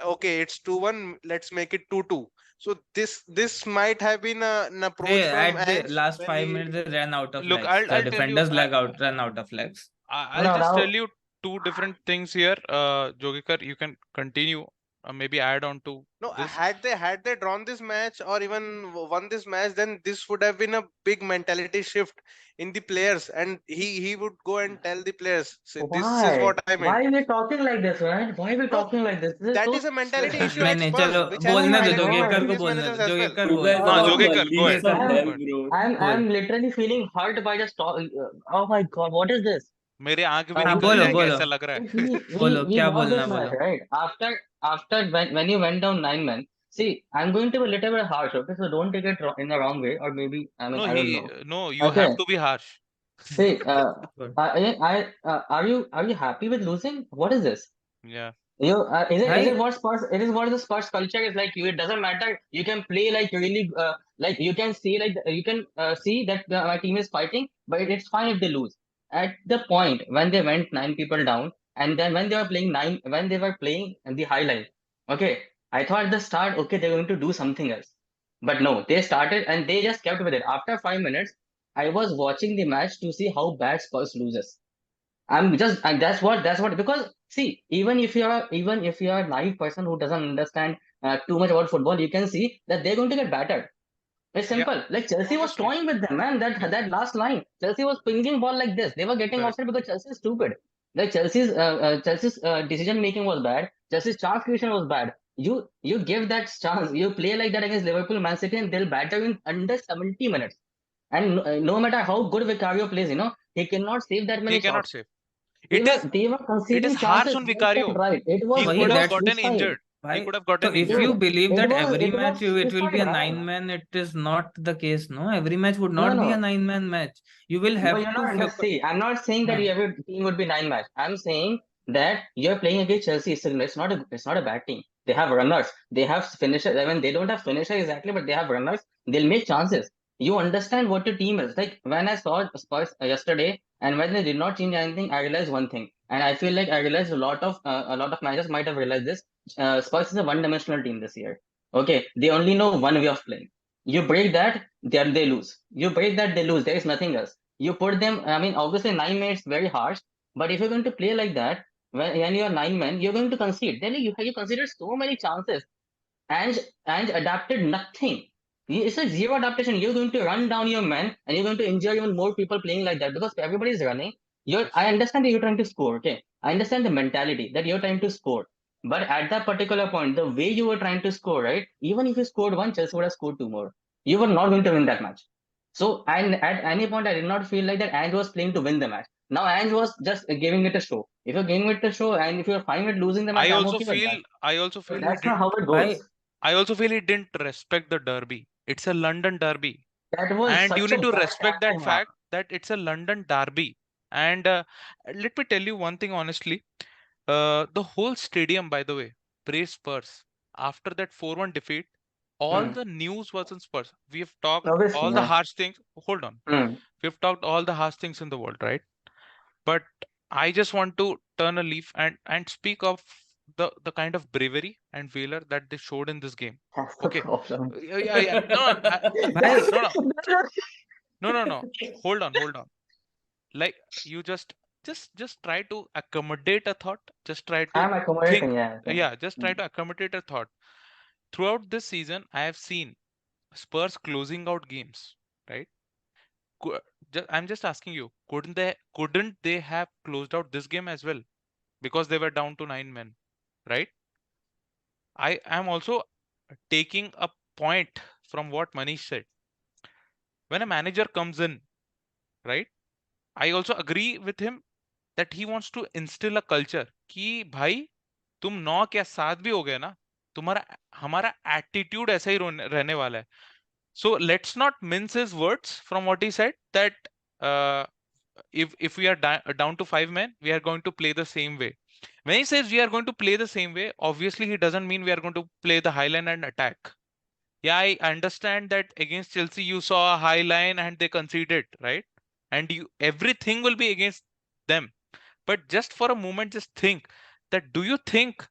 okay, it's 2-1, let's make it 2-2. So this might have been an approach They from at the Ange last when 5 minutes he. they ran out of Look, legs. The I'll tell you, defenders run out of legs. I'll No, just tell now you two different things here. Jogikar, you can continue, maybe add on to No, this. had they drawn this match or even won this match, then this would have been a big mentality shift in the players, and he would go and tell the players, "See, this is why? what I Why meant." are we talking like this, man? Why are we No, talking like this? This is that so. is a mentality issue at नहीं नहीं Spurs, चलो which has Oh been बोलने दो my highlighted by God. Jogekar को previous बोलने managers दो as well. Jogekar You बोल guys हाँ are all Jogekar, go bullies ahead, for I'm, go them, ahead. bro. I'm बोल literally feeling hurt by just talk. Oh my God, what is this? मेरे आंख भी हाँ निकल बोलो जाएंगे बोलो ऐसा लग रहा We है. we क्या won बोलना this match, बोलो right? After when you went down 9 men. See, I'm going to be a little bit harsh, okay? So don't take it in the wrong way, or maybe I mean No, I don't know. no, you Okay. have to be harsh. See, Good. are you happy with losing? What is this? Yeah. Is it भाई what Spurs? It is what the Spurs culture is like. You, it doesn't matter. You can play like really, like you can see like you can see that my team is fighting, but it's fine if they lose. At the point when they went 9 people down, and then when they were playing when they were playing the highlight, okay, I thought at the start, okay, they're going to do something else, but no, they started and they just kept with it. After 5 minutes, I was watching the match to see how bad Spurs loses. I'm just and that's what because see even if you're a naive person who doesn't understand too much about football, you can see that they're going to get battered. It's Yeah, simple. Like Chelsea was obviously. toying with them, man. That last line, Chelsea was pinging ball like this. They were getting Correct. offside because Chelsea is stupid. Like Chelsea's decision making was bad. Chelsea's chance creation was bad. You give that chance. You play like that against Liverpool, Man City, and they'll batter you in under 70 minutes. And no matter how good Vicario plays, he cannot save that He many cannot shots. save. They It were is they were it is conceding harsh chances on left and Vicario. right. It He was वही could it have was that's gotten suicide. injured. He भाई could have तो gotten if injured. you Dude, believe that every it match was it will be a suicide, nine man. man it is not the case no every match would No, not be a no. 9 man match you will But have you're to not see, I'm not saying that हाँ, every team would be 9 match. I'm saying that you're playing against Chelsea. It's not a bad team. They have runners. They have finishers. I mean, they don't have finisher exactly, but they have runners. They'll make chances. You understand what your team is. Like when I saw Spurs yesterday, and when they did not change anything, I realized one thing. And I feel like I realized a lot of managers might have realized this. Spurs is a one-dimensional team this year. Okay, they only know one way of playing. You break that, they lose. You break that, they lose. There is nothing else. You put them, I mean, obviously 9 minutes very harsh, but if you're going to play like that, when you're 9 men, you're going to concede. Then you considered so many chances, and adapted nothing. It's a zero adaptation. You're going to run down your men, and you're going to injure even more people playing like that because everybody is running. I Yes. understand that you're trying to score. Okay, I understand the mentality that you're trying to score. But at that particular point, the way you were trying to score, right? Even if you scored one, Chelsea would have scored two more. You were not going to win that match. So, and at any point, I did not feel like that Ange was playing to win the match. Now, Ange was just giving it a show. If you're giving it a show, and if you're fine with losing the match, I I'm also okay with that. feel I also But feel he that's not how didn't it भाई goes. I also feel he didn't respect the derby. It's a London derby. That was And you such a need to bad respect that tactic, man. fact that it's a London derby. And let me tell you one thing honestly. The whole stadium, by the way, praised Spurs. After that 4-1 defeat, all Hmm. the news was in Spurs. We have talked Obviously, all the yeah. harsh things. Hold on. Hmm. We've talked all the harsh things in the world, right? But I just want to turn a leaf and speak of the kind of bravery and valor that they showed in this game. That's the Okay. problem. Yeah. No, भाई no, no, no. Hold on. Like you just try to accommodate a thought. Just try to I'm think. accommodating, yeah. Yeah, just Hmm. try to accommodate a thought. Throughout this season, I have seen Spurs closing out games, right? Cou- I'm just asking you, couldn't they have closed out this game as well? Because they were down to 9 men, right? I am also taking a point from what Manish said. When a manager comes in, right? I also agree with him that he wants to instill a culture कि भाई तुम 9 या 7 भी हो गए ना, तुम्हारा हमारा एटीट्यूड ऐसा ही रहने वाला है. So let's not mince his words from what he said that uh, if we are down to 5 men, we are going to play the same way. When he says we are going to play the same way, obviously he doesn't mean we are going to play the highline and attack. Yeah, I understand that against Chelsea you saw a high line and they conceded, right? And everything will be against them. But just for a moment, just think that, do you think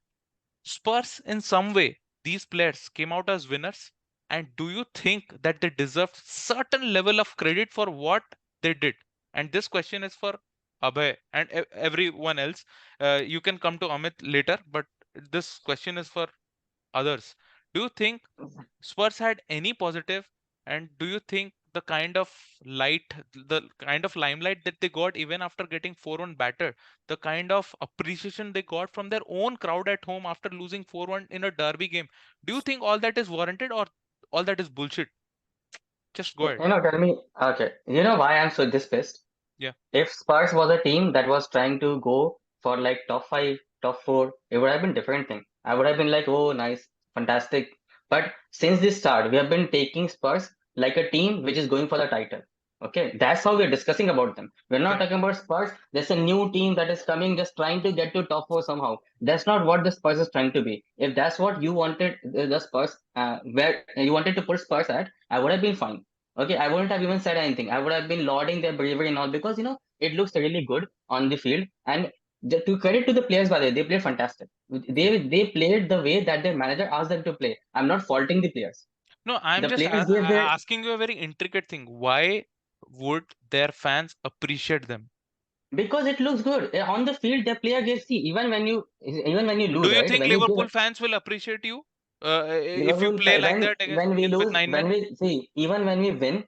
Spurs in some way these players came out as winners? And do you think that they deserve certain level of credit for what they did? And this question is for Abhay and everyone else. You can come to Amit later, but this question is for others. Do you think Spurs had any positive, and do you think the kind of the kind of limelight that they got even after getting 4-1 battered, the kind of appreciation they got from their own crowd at home after losing 4-1 in a derby game, do you think all that is warranted or all that is bullshit? Just go ahead. Tell me. Okay, why I'm so this pissed? Yeah. If Spurs was a team that was trying to go for like top five, top four, it would have been different thing. I would have been like, oh, nice, fantastic. But since this start, we have been taking Spurs like a team which is going for the title. Okay, that's how we're discussing about them. We're not Correct. talking about Spurs. There's a new team that is coming, just trying to get to top four somehow. That's not what the Spurs is trying to be. If that's what you wanted, the Spurs, where you wanted to put Spurs at, I would have been fine. Okay, I wouldn't have even said anything. I would have been lauding their bravery and all because it looks really good on the field. And to credit to the players, by the way, they played fantastic. They played the way that their manager asked them to play. I'm not faulting the players. No, I'm The just players gave their asking you a very intricate thing. Why would their fans appreciate them? because it looks good on the field. The player gives see even when you Do lose, you right? think When you give Liverpool fans will appreciate you if you Liverpool play like that against when we with lose, 9 when men? we see, even when we win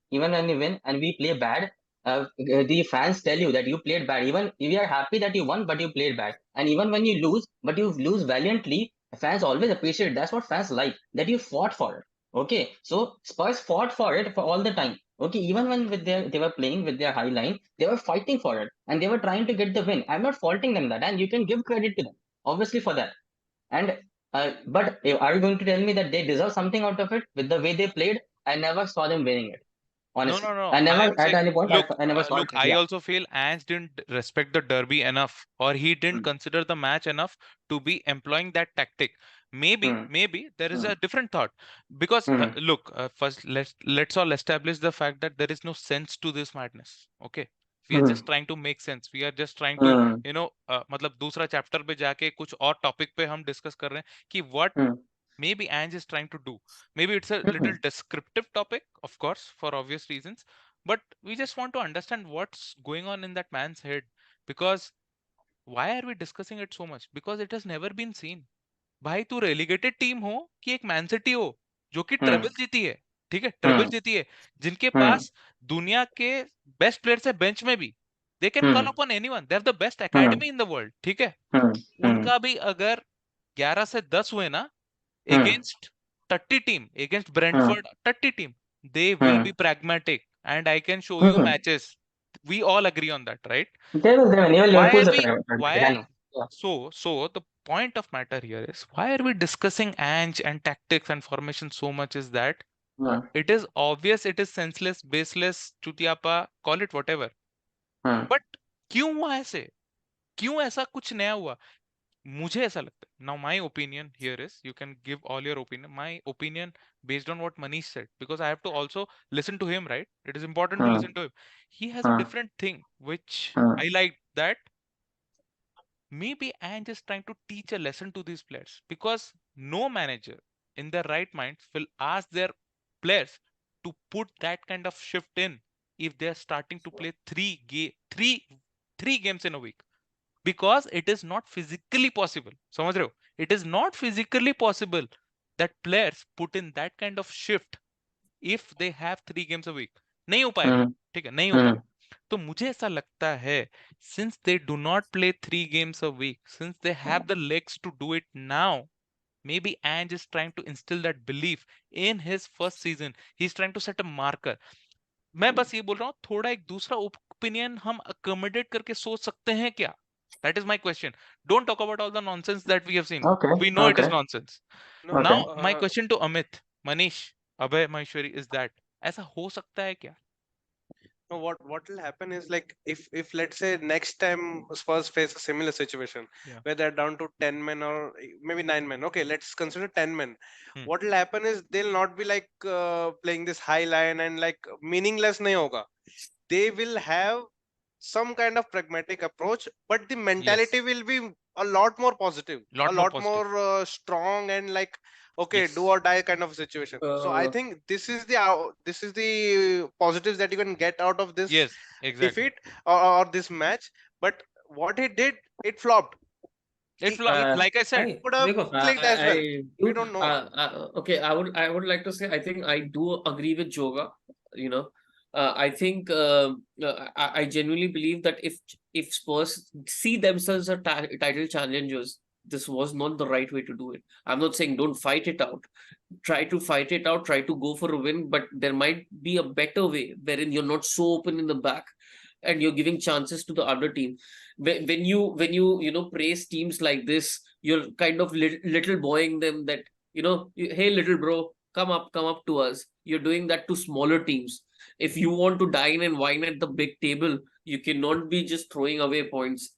and we play bad, the fans tell you that you played bad. Even we are happy that you won, but you played bad. And even when you lose, but you lose valiantly, fans always appreciate. That's what fans like, that you fought for it. Okay, so Spurs fought for it for all the time. Okay, even when they were playing with their high line, they were fighting for it and they were trying to get the win. I'm not faulting them that, and you can give credit to them obviously for that. And but are you going to tell me that they deserve something out of it with the way they played? I never saw them winning it. No, no, Honestly, no. I I never am at saying, any point I never saw it. look. I Yeah. also feel Ange didn't respect the derby enough, or he didn't Mm, consider the match enough to be employing that tactic. mm, Maybe there is mm, a different thought, because mm, look, first let's all establish the fact that there is no sense to this madness. Okay, we are just mm, trying to make sense. We are just trying to, mm, मतलब दूसरा chapter पे जाके कुछ और topic पे हम discuss कर रहे हैं कि what mm, maybe Ange is trying to do. Maybe it's a little mm. descriptive topic, of course, for obvious reasons, but we just want to understand what's going on in that man's head. Because why are we discussing it so much? Because it has never been seen. भाई तू relegated team हो कि एक man city हो जो कि treble mm, जीती है, ठीक है, ट्रेबल mm, जीती है, जिनके mm, पास दुनिया के बेस्ट प्लेयर्स है बेंच में भी, they can call mm, upon anyone, they are the best mm, academy in the world, ठीक है, mm, mm, उनका भी अगर 11 से 10 हुए ना mm, against 30 team, against mm, Brentford 30 team, they will be mm, pragmatic, and I can show you mm. matches. We all agree on that, right? They will even Why Liverpool's are a we why pragmatic. I know. Yeah. so the point of matter here is, why are we discussing Ange and tactics and formation so much, is that Mm, it is obvious, it is senseless, baseless, chutiapa, call it whatever, mm, but क्यों हुआ ऐसे, क्यों ऐसा कुछ नया हुआ? मुझे ऐसा लगता है, now my opinion here is, you can give all your opinion, my opinion based on what Manish said, because I have to also listen to him, right? It is important to mm, listen to him. He has a mm, different thing which mm, I like, that maybe Ange is trying to teach a lesson to these players, because no manager in their right mind will ask their players to put that kind of shift in if they're starting to play three games in a week, because it is not physically possible. समझ रहे हो? It is not physically possible that players put in that kind of shift if they have 3 games a week. नहीं हो पाएगा, mm, ठीक है, नहीं हो mm, पाएगा. तो मुझे ऐसा लगता है, since they do not play 3 games a week, since they have the legs to do it now, maybe Ange is trying to instill that belief in his first season. He's trying to set a marker. मैं बस ये बोल रहा हूँ, थोड़ा एक दूसरा opinion हम अकोमोडेट करके सोच सकते हैं क्या? That is my question. Don't talk about all the nonsense that we have seen. okay. We know it is Okay. nonsense. No, Now, Okay. my question to Amit, Manish, Abhay, Maheshwari is that, ऐसा हो सकता है क्या? No, what will happen is, like, if let's say next time Spurs face a similar situation Yeah. where they're down to 10 men or maybe 9 men. Okay, let's consider 10 men. Hmm. What will happen is they'll not be like playing this high line and like meaningless nahi hoga. They will have some kind of pragmatic approach, but the mentality Yes. will be a lot more positive, a Lot more lot positive. more strong, and like, okay, do Yes. or die kind of a situation. So I think this is the positives that you can get out of this Yes. Exactly. defeat, or this match. But what he did, it flopped. He Like I said. could have देखो, clicked as well. We you, don't know. okay, I would like to say, I think I do agree with Joga. You know, I think I genuinely believe that if Spurs see themselves as title challengers, this was not the right way to do it. I'm not saying don't fight it out. Try to fight it out. Try to go for a win, but there might be a better way wherein you're not so open in the back and you're giving chances to the other team. When you praise teams like this, you're kind of little boying them that, hey little bro, come up to us. You're doing that to smaller teams. If you want to dine and wine at the big table, you cannot be just throwing away points.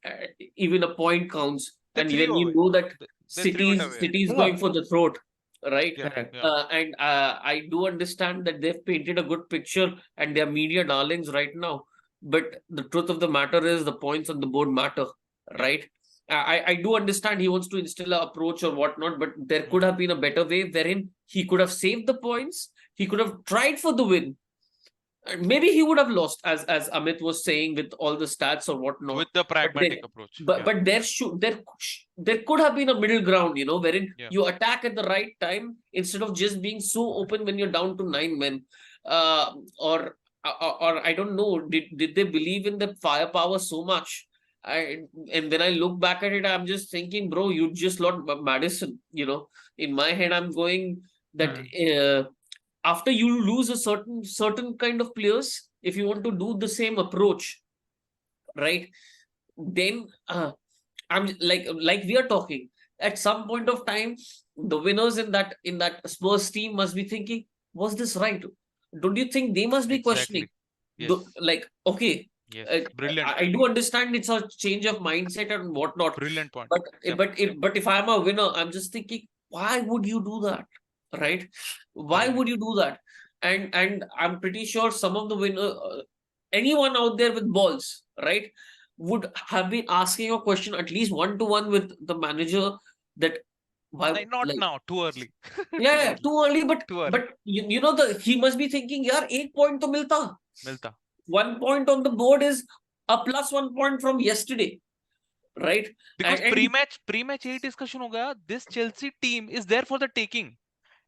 Even a point counts, They and threw when you away. know that They threw it cities away. cities going for the throat, right? Yeah. Correct. Yeah. And I do understand that they've painted a good picture and they're media darlings right now. But the truth of the matter is the points on the board matter, right? I do understand he wants to instill an approach or whatnot, but there could have been a better way wherein he could have saved the points. He could have tried for the win. And maybe he would have lost, as Amit was saying, with all the stats or whatnot. With the pragmatic approach. But there could have been a middle ground, wherein Yeah. you attack at the right time instead of just being so open when you're down to 9 men. Or I don't know, did they believe in the firepower so much? And when I look back at it, I'm just thinking, bro, you just lost Madison. In my head, I'm going that after you lose a certain kind of players, if you want to do the same approach, right, then I'm like we are talking at some point of time, the winners in that Spurs team must be thinking, was this right? Don't you think they must be questioning? Yes. Like, okay, Yes. Brilliant. I do understand it's a change of mindset and whatnot, Brilliant point. but Yep. if I'm a winner, I'm just thinking, why would you do that, right? Why would you do that? And I'm pretty sure some of the winner, anyone out there with balls, right, would have been asking a question at least 1-to-1 with the manager, that why, Not like, now. Too early. yeah, too early, but Too early. but you know he must be thinking, yaar, 1 point to milta. Milta. 1 point on the board is a plus 1 point from yesterday, right? Because And pre-match यही discussion हो गया. This Chelsea team is there for the taking.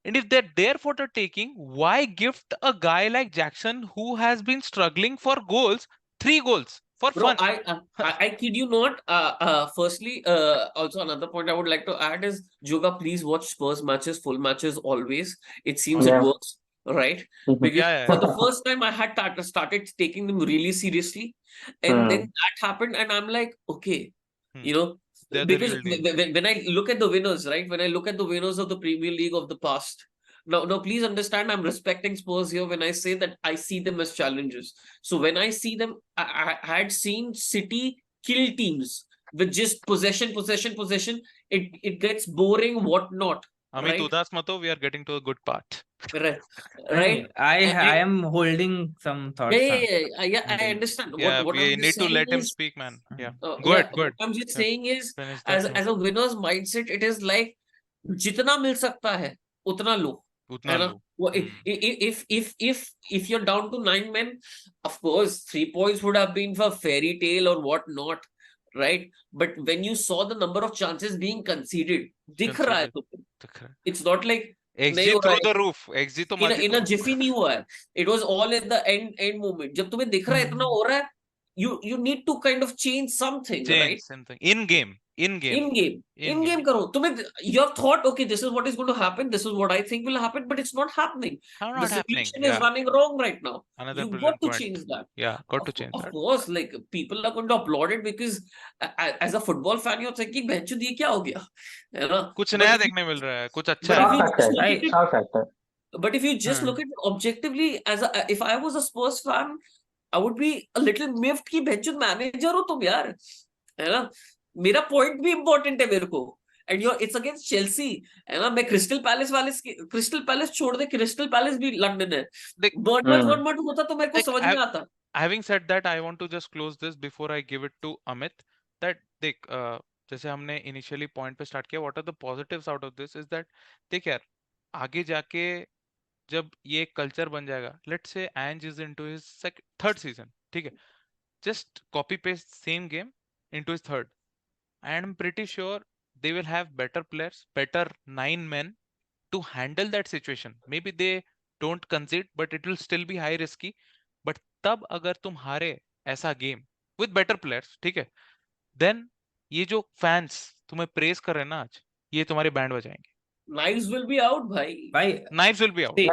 And if they're there for the taking, why gift a guy like Jackson who has been struggling for goals, 3 goals for bro, fun? I kid you not. Firstly, also another point I would like to add is, Joga, please watch Spurs matches, full matches always. It seems it works, right? Because Yeah. for the first time, I had started taking them really seriously, and then that happened, and I'm like, okay, They're the because real deal. when I look at the winners, right? When I look at the winners of the Premier League of the past, now, please understand, I'm respecting Spurs here when I say that I see them as challengers. So when I see them, I had seen City kill teams with just possession. It gets boring, whatnot. Amit, Right? udas mato, we are getting to a good part. Right. I I am holding some thoughts. I understand. Yeah, What we I'm need just to saying let him is, speak, man. Yeah. Go yeah, ahead. what I'm just saying is, Finish that thought. as a winner's mindset, it is like, जितना मिल सकता है उतना लो, Utna है ना? lo. Well, if you're down to 9 men, of course 3 points would have been for fairy tale or whatnot, right? But when you saw the number of chances being conceded, दिख रहा है तुम्हें. It's not like XG through the roof. XG तो in a jiffy नहीं हुआ है. It was all at the end moment. जब तुम्हें दिख रहा है इतना हो रहा है, you need to kind of change something, right? Something. In game करो. You have thought, okay, this is what is going to happen, this is what I think will happen, but it's not happening. The simulation is running wrong right now. Another You've got to point. change that. Yeah, got to change that. Of course, like, people are going to applaud it because as a football fan, you're thinking, बहनचोद ये क्या हो गया, है ना? कुछ नया देखने मिल रहा है, कुछ अच्छा है. But if you just look at it objectively, if I was a Spurs fan, I would be a little miffed कि बेंचन मैनेजर हो तुम यार, है ना? मेरा पॉइंट भी इंपॉर्टेंट है मेरे को, and your it's against Chelsea, है ना? मैं क्रिस्टल पैलेस छोड़ दे, क्रिस्टल पैलेस भी लंदन है, Like, बर्नमथ होता तो मेरे को like समझ में आता. having said that, I want to just close this before I give it to Amit. That देख, जैसे हमने initially point पे start किया, what are the positives out of this is that देख यार, आगे जाके जब ये कल्चर बन जाएगा, let's say Ange is into his third season, ठीक है, just copy paste same game into his third, and I'm pretty sure they will have better players, better 9 men to handle that situation. Maybe they don't concede, but it will still be high risky. But तब अगर तुम हारे ऐसा game with better players, ठीक है, then ये जो fans तुम्हें praise कर रहे हैं ना आज, ये तुम्हारे बैंड बजाएंगे. Knives will be out, भाई. Knives will be out. See,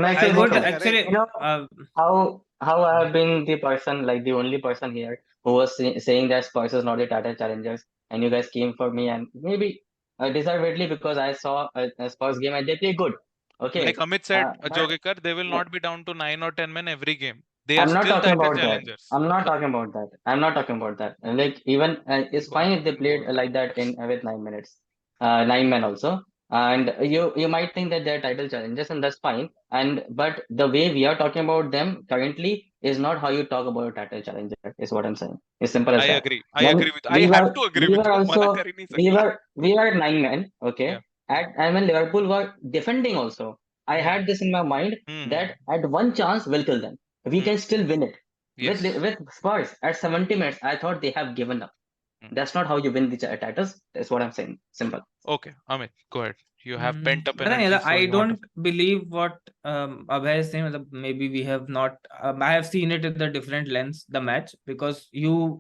Matches I would also. actually, You know how I have been the person, like the only person here who was saying that Spurs is not the title challengers, and you guys came for me, and maybe deservedly, because I saw a Spurs game and they play good. Okay. Like Amit said, But Jogekar, they will not be down to 9 or 10 men every game. They are I'm not still talking title about that. challengers. I'm not talking about that. I'm not talking about that. Like even it's fine if they played like that in with 9 minutes, 9 men also. And you might think that they're title challenges, and that's fine. And but the way we are talking about them currently is not how you talk about a title challenger. Is what I'm saying. It's simple as I that. agree. I Then agree with. I we have were to agree we with were you. also मना कर ही नहीं सकता. we were 9 men. Okay. Yeah. And when Liverpool were defending also, I Hmm. had this in my mind Hmm. that at one chance we'll kill them. We Hmm. can still win it. Yes. With Spurs at 70 minutes, I thought they have given up. Hmm. That's not how you win the titles. That's what I'm saying. Simple. Okay, Amit, go ahead. You have pent up I think, energy, so I you want to. don't believe what Abhay is saying. मतलब maybe we have not. I have seen it in the different lens, the match, because you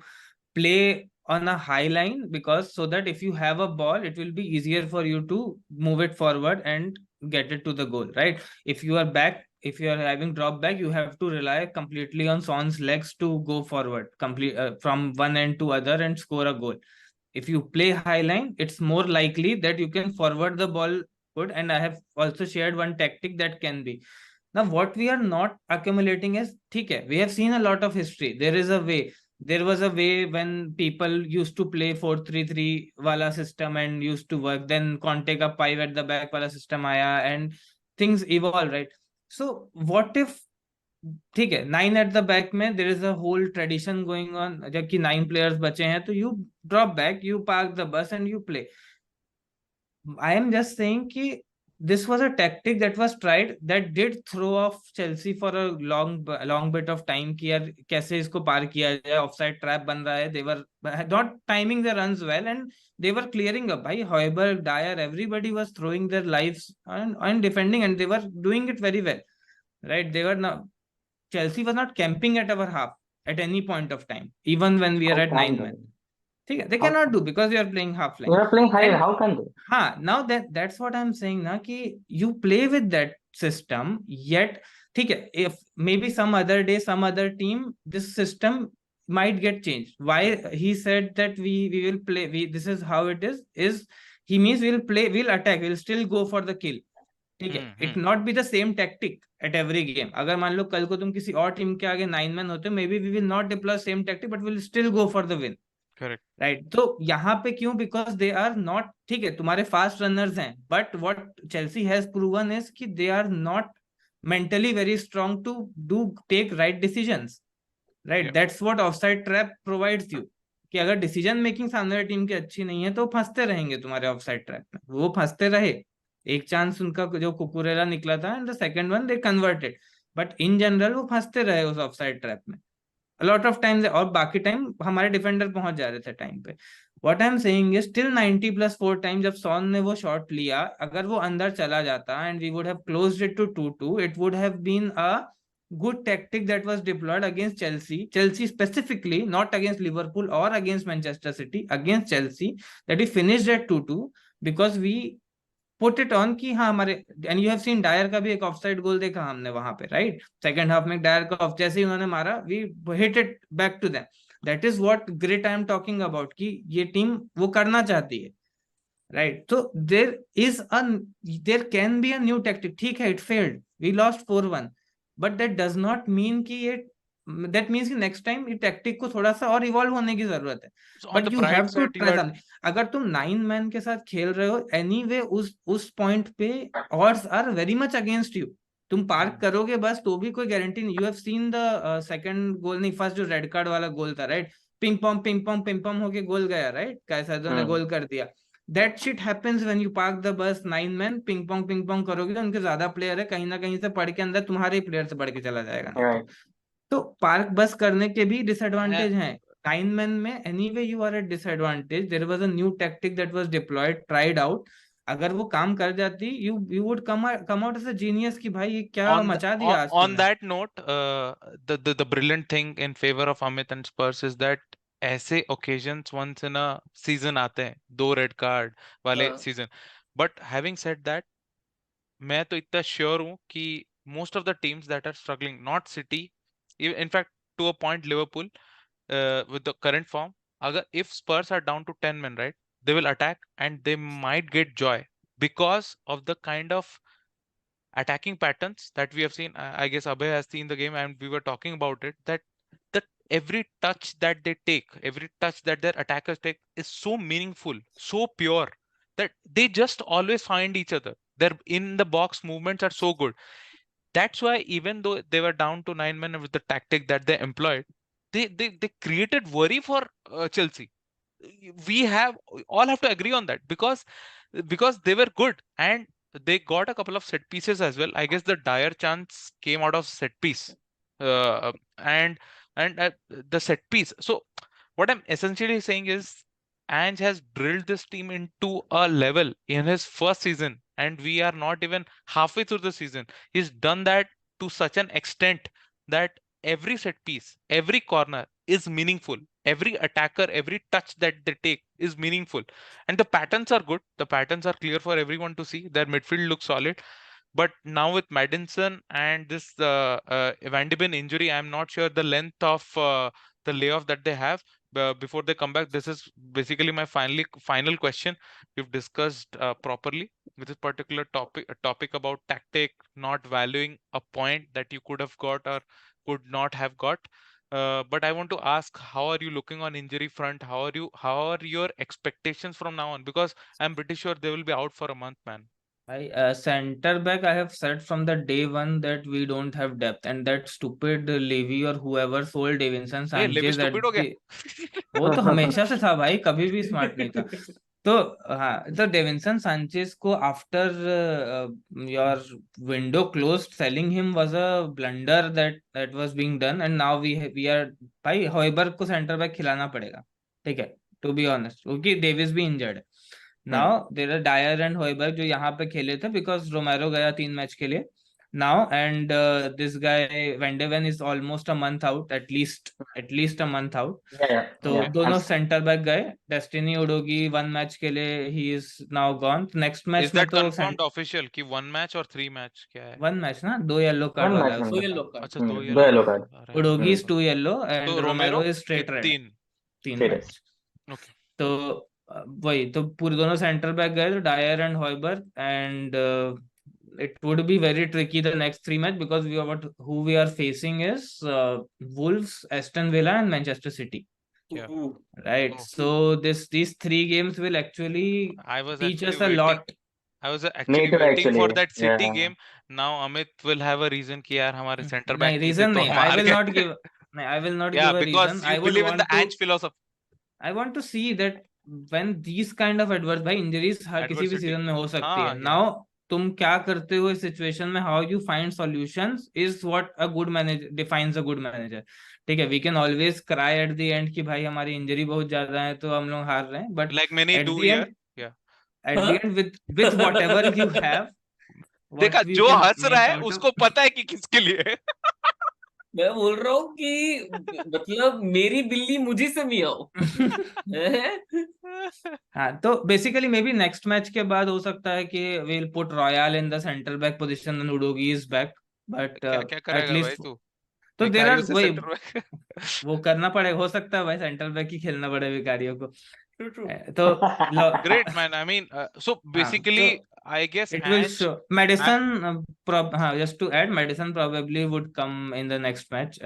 play on a high line, because so that if you have a ball, it will be easier for you to move it forward and get it to the goal, right? If you are back, if you are having drop back, you have to rely completely on Son's legs to go forward, complete from one end to other and score a goal. If you play high line, it's more likely that you can forward the ball good. And I have also shared one tactic that can be. Now, what we are not accumulating is, okay, we have seen a lot of history. There is a way. There was a way when people used to play 4-3-3 wala system and used to work. Then Conte ka 5 at the back wala system aaya and things evolve, right? So what if, ठीक है, 9 at the back में there is a whole tradition going on, जबकि 9 players बचे हैं, तो you drop back, you park the bus and you play. I am just saying कि this was a tactic that was tried that did throw off Chelsea for a long bit of time कि यार कैसे इसको पार किया जाए, offside trap बन रहा है. They were not timing the runs well and they were clearing up. भाई Højbjerg, Dyer, everybody was throwing their lives and defending, and they were doing it very well, right? They were not. Chelsea was not camping at our half at any point of time, even when we are at 9 men. They cannot do, because you are playing half line. You are playing high. And How can they? now that's what I'm saying na, कि you play with that system, yet if maybe some other day, some other team, this system might get changed. Why he said that we will play, this is how it is he means we'll attack, we'll still go for the kill. ठीक है, it not be the same tactic at every game. अगर मान लो कल को तुम किसी और team के आगे 9 मैन होते, may be we will not deploy same tactic, but will still go for the win. Correct. Right? तो यहाँ पे क्यों? बिकॉज दे आर नॉट, ठीक है, तुम्हारे फास्ट रनर्स हैं, but what Chelsea has proven is कि they are not mentally very strong to do take right decisions, right? That's what offside trap provides you, कि अगर डिसीजन मेकिंग सामने team की अच्छी नहीं है तो फंसते रहेंगे तुम्हारे ऑफसाइड ट्रैप में. वो फंसते रहे. एक चांस उनका जो कुकुरेला निकला था, and the second one they converted, but in general वो फंसते रहे उस ऑफसाइड ट्रैप में लॉट ऑफ टाइम्स, और बाकी टाइम हमारे डिफेंडर पहुंच जा रहे थे टाइम पे. What I am saying is till 90+4 time जब सॉन ने वो शॉट लिया, अगर वो अंदर चला जाता and we would have closed it to 2-2, it would have been a good tactic that was deployed against Chelsea specifically, not against Liverpool or against Manchester City, against Chelsea, that we finished at 2-2 because we put it on कि हाँ हमारे. and you have seen Dier का भी एक offside goal देखा हमने वहां पे, राइट? सेकंड हाफ में डायर का ऑफ जैसे ही उन्होंने मारा, we hit it back to them. that is what grit I am talking about, कि ये टीम वो करना चाहती है, right? So there can be a new tactic. ठीक है, it failed, we lost 4-1, but that does not mean कि ये दैट मीन्स कि नेक्स्ट टाइम ये टैक्टिक को थोड़ा सा और इवॉल्व होने की जरूरत है. So on but the you bright have to side, you try had something. अगर तुम 9 मैन के साथ खेल रहे हो एनीवे, उस पॉइंट पे odds are very much against you. तुम पार्क करोगे बस तो भी कोई गारंटी नहीं. You have seen the second goal, नहीं फर्स्ट जो रेड कार्ड वाला गोल था, राइट? पिंग पॉम होके गोल गया, राइट? कैसाडो ने गोल कर दिया. That shit happens when you park the bus. 9 man ping pong करोगे तो उनके ज्यादा प्लेयर है, कहीं ना कहीं से पढ़ के अंदर तुम्हारे ही प्लेयर से बढ़ के चला जाएगा. नहीं तो पार्क बस करने के भी डिसएडवांटेज हैं. 9 मैन में anyway you are at disadvantage. There was a new tactic that was deployed, tried out. अगर वो काम कर जाती, you would come out as a genius कि भाई ये क्या मचा दिया आज on तूने. that note, the brilliant thing in favor of Amit and Spurs is that ऐसे occasions once in a season आते हैं, 2 रेड कार्ड वाले season. But having said that, मैं तो इतना श्योर हूं कि most of the teams that are struggling, not City, in fact to a point Liverpool, with the current form, अगर if Spurs are down to 10 men, right, they will attack and they might get joy because of the kind of attacking patterns that we have seen. I guess Abhay has seen the game and we were talking about it, that every touch that they take, every touch that their attackers take is so meaningful, so pure, that they just always find each other. Their in the box movements are so good. That's why even though they were down to 9 men with the tactic that they employed, they created worry for Chelsea. We have all have to agree on that because they were good and they got a couple of set pieces as well. I guess the dire chance came out of set piece, uh, and the set piece. So what I'm essentially saying is Ange has drilled this team into a level in his first season, and we are not even halfway through the season. He's done that to such an extent that every set piece, every corner is meaningful. Every attacker, every touch that they take is meaningful. And the patterns are good. The patterns are clear for everyone to see. Their midfield looks solid. But now with Maddinson and this Van de Ven injury, I'm not sure the length of the layoff that they have before they come back. This is basically my final question. We've discussed properly with this particular topic about tactic, not valuing a point that you could have got or could not have got. But I want to ask, how are you looking on injury front? How are your expectations from now on? Because I'm pretty sure they will be out for a month, man. Center back, I have said from the day one that we don't have depth, and that stupid Levy or whoever sold Davinson Hey, Levy Sanchez at stupid हो गया. वो तो हमेशा से था भाई, कभी भी स्मार्ट नहीं था. तो हाँ, तो डेविंसन सांचेज को after your window closed, selling him was a blunder that was being done. And now we are, भाई हॉयबर्ग को सेंटर बैक खिलाना पड़ेगा, ठीक है, टू बी ऑनेस्ट, क्योंकि डेविस भी इंजर्ड है. Now there are Dier and Hojbjerg जो यहाँ पे खेले थे बिकॉज रोमेरो गया 3 मैच के लिए now. And this guy van de Ven is almost a month out, at least a month out. तो दोनों सेंटर बैक गए. डेस्टिनी उडोगी 1 मैच के लिए, he is now gone. Next match Is में that तो confirmed official कि 1 match और 3 match क्या है? 1 मैच ना, 2 येलो कार्ड वाला है उसका. अच्छा, 2 दो येलो येलो कार्ड. कार्ड. अरे उडोगी इज यार. 2 येलो तो and Romero Romero is straight red. 3. 3 match. Okay. तो वही तो पूरे दोनों सेंटर बैक गए, तो Dier and Hojbjerg. And it would be very tricky the next 3 match because who we are facing is Wolves, Aston Villa and Manchester City. Yeah. Right. Oh. So these 3 games will actually I was teach actually us a waiting. lot. I was Me actually too, waiting for actually. that City Yeah. game. Now Amit will have a reason कि यार हमारे center back नहीं, नहीं थे reason तो नहीं. हम I हार will गए. not give. I will not Yeah, give a because reason. you I would believe in the want to. Ange philosophy. I want to see that when these kind of adverse, भाई injuries हर किसी भी Adversity. Season में हो सकती है. हाँ, yeah. Now तुम क्या करते हो इस सिचुएशन में, how you find solutions is what a good manager defines a good manager. ठीक है, we can always cry at the end कि भाई हमारी इंजरी बहुत ज्यादा है तो हम लोग हार रहे हैं, but Like many at do the here. And Yeah. At the end with whatever you have, देखा, व्हाट यू जो कैन हंस रहा मेक है आउट उसको ऑफ. पता है कि किसके लिए है. मैं बोल रहा हूँ कि मतलब मेरी बिल्ली मुझी से मियाओ. हाँ, तो basically may be next match के बाद हो सकता है कि will put royal in the centre back position and उडोगी is back, but क्या क्या कराएगा भाई एटलीस्ट तू? तो देर भिखारियों आर से वही सेंटर बैक. वो करना पड़ेगा. हो सकता है भाई सेंटर बैक ही खेलना पड़े भिखारियों को. True, true. तो Great man. I mean, so हाँ, basically, तो I guess it will Ange. show Madison हाँ, just to add, Madison probably would come in the next match.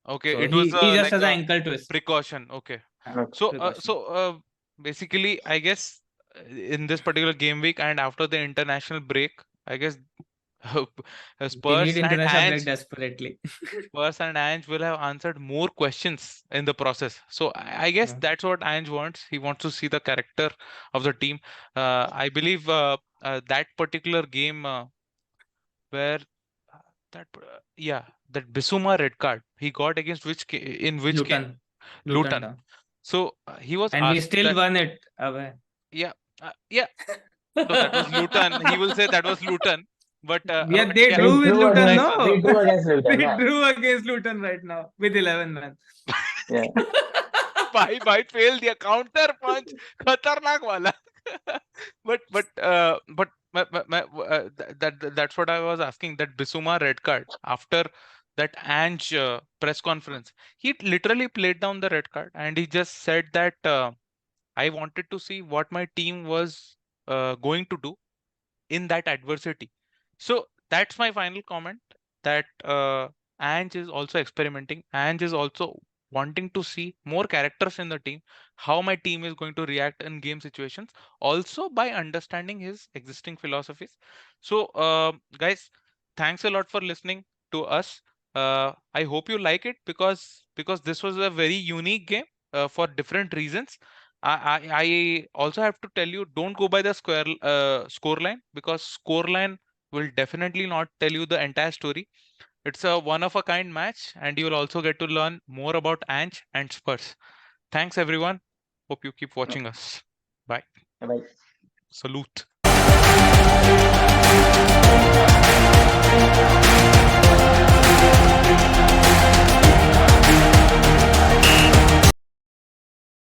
Okay, So it was he just like has an a ankle twist. precaution. Okay. Okay. So, Precaution. basically, I guess in this particular game week and after the international break, I guess They need Spurs and international break Ange, desperately. Spurs and Ange will have answered more questions in the process. So I guess Yeah. that's what Ange wants. He wants to see the character of the team. I believe that particular game where yeah, that Bissouma red card he got against in which game? Luton. Luton. Town. So he was And we asked still that. won it away. Yeah, yeah. So that was Luton. He will say that was Luton. But Yeah, they yeah, drew with Luton, against, no? we drew against Luton. They Yeah. drew against Luton right now with 11 men. Yeah. by fail the counter punch, khatarnak wala. That's what I was asking. That Bissouma red card after that Ange press conference, he literally played down the red card and he just said that I wanted to see what my team was going to do in that adversity. So that's my final comment. That Ange is also experimenting. Ange is also wanting to see more characters in the team, how my team is going to react in game situations, also by understanding his existing philosophies. So, guys, thanks a lot for listening to us. I hope you like it because this was a very unique game for different reasons. I also have to tell you, don't go by the score line, because score line will definitely not tell you the entire story. It's a one of a kind match, and you will also get to learn more about Ange and Spurs. Thanks everyone. Hope you keep watching us. Bye. Bye. Salute.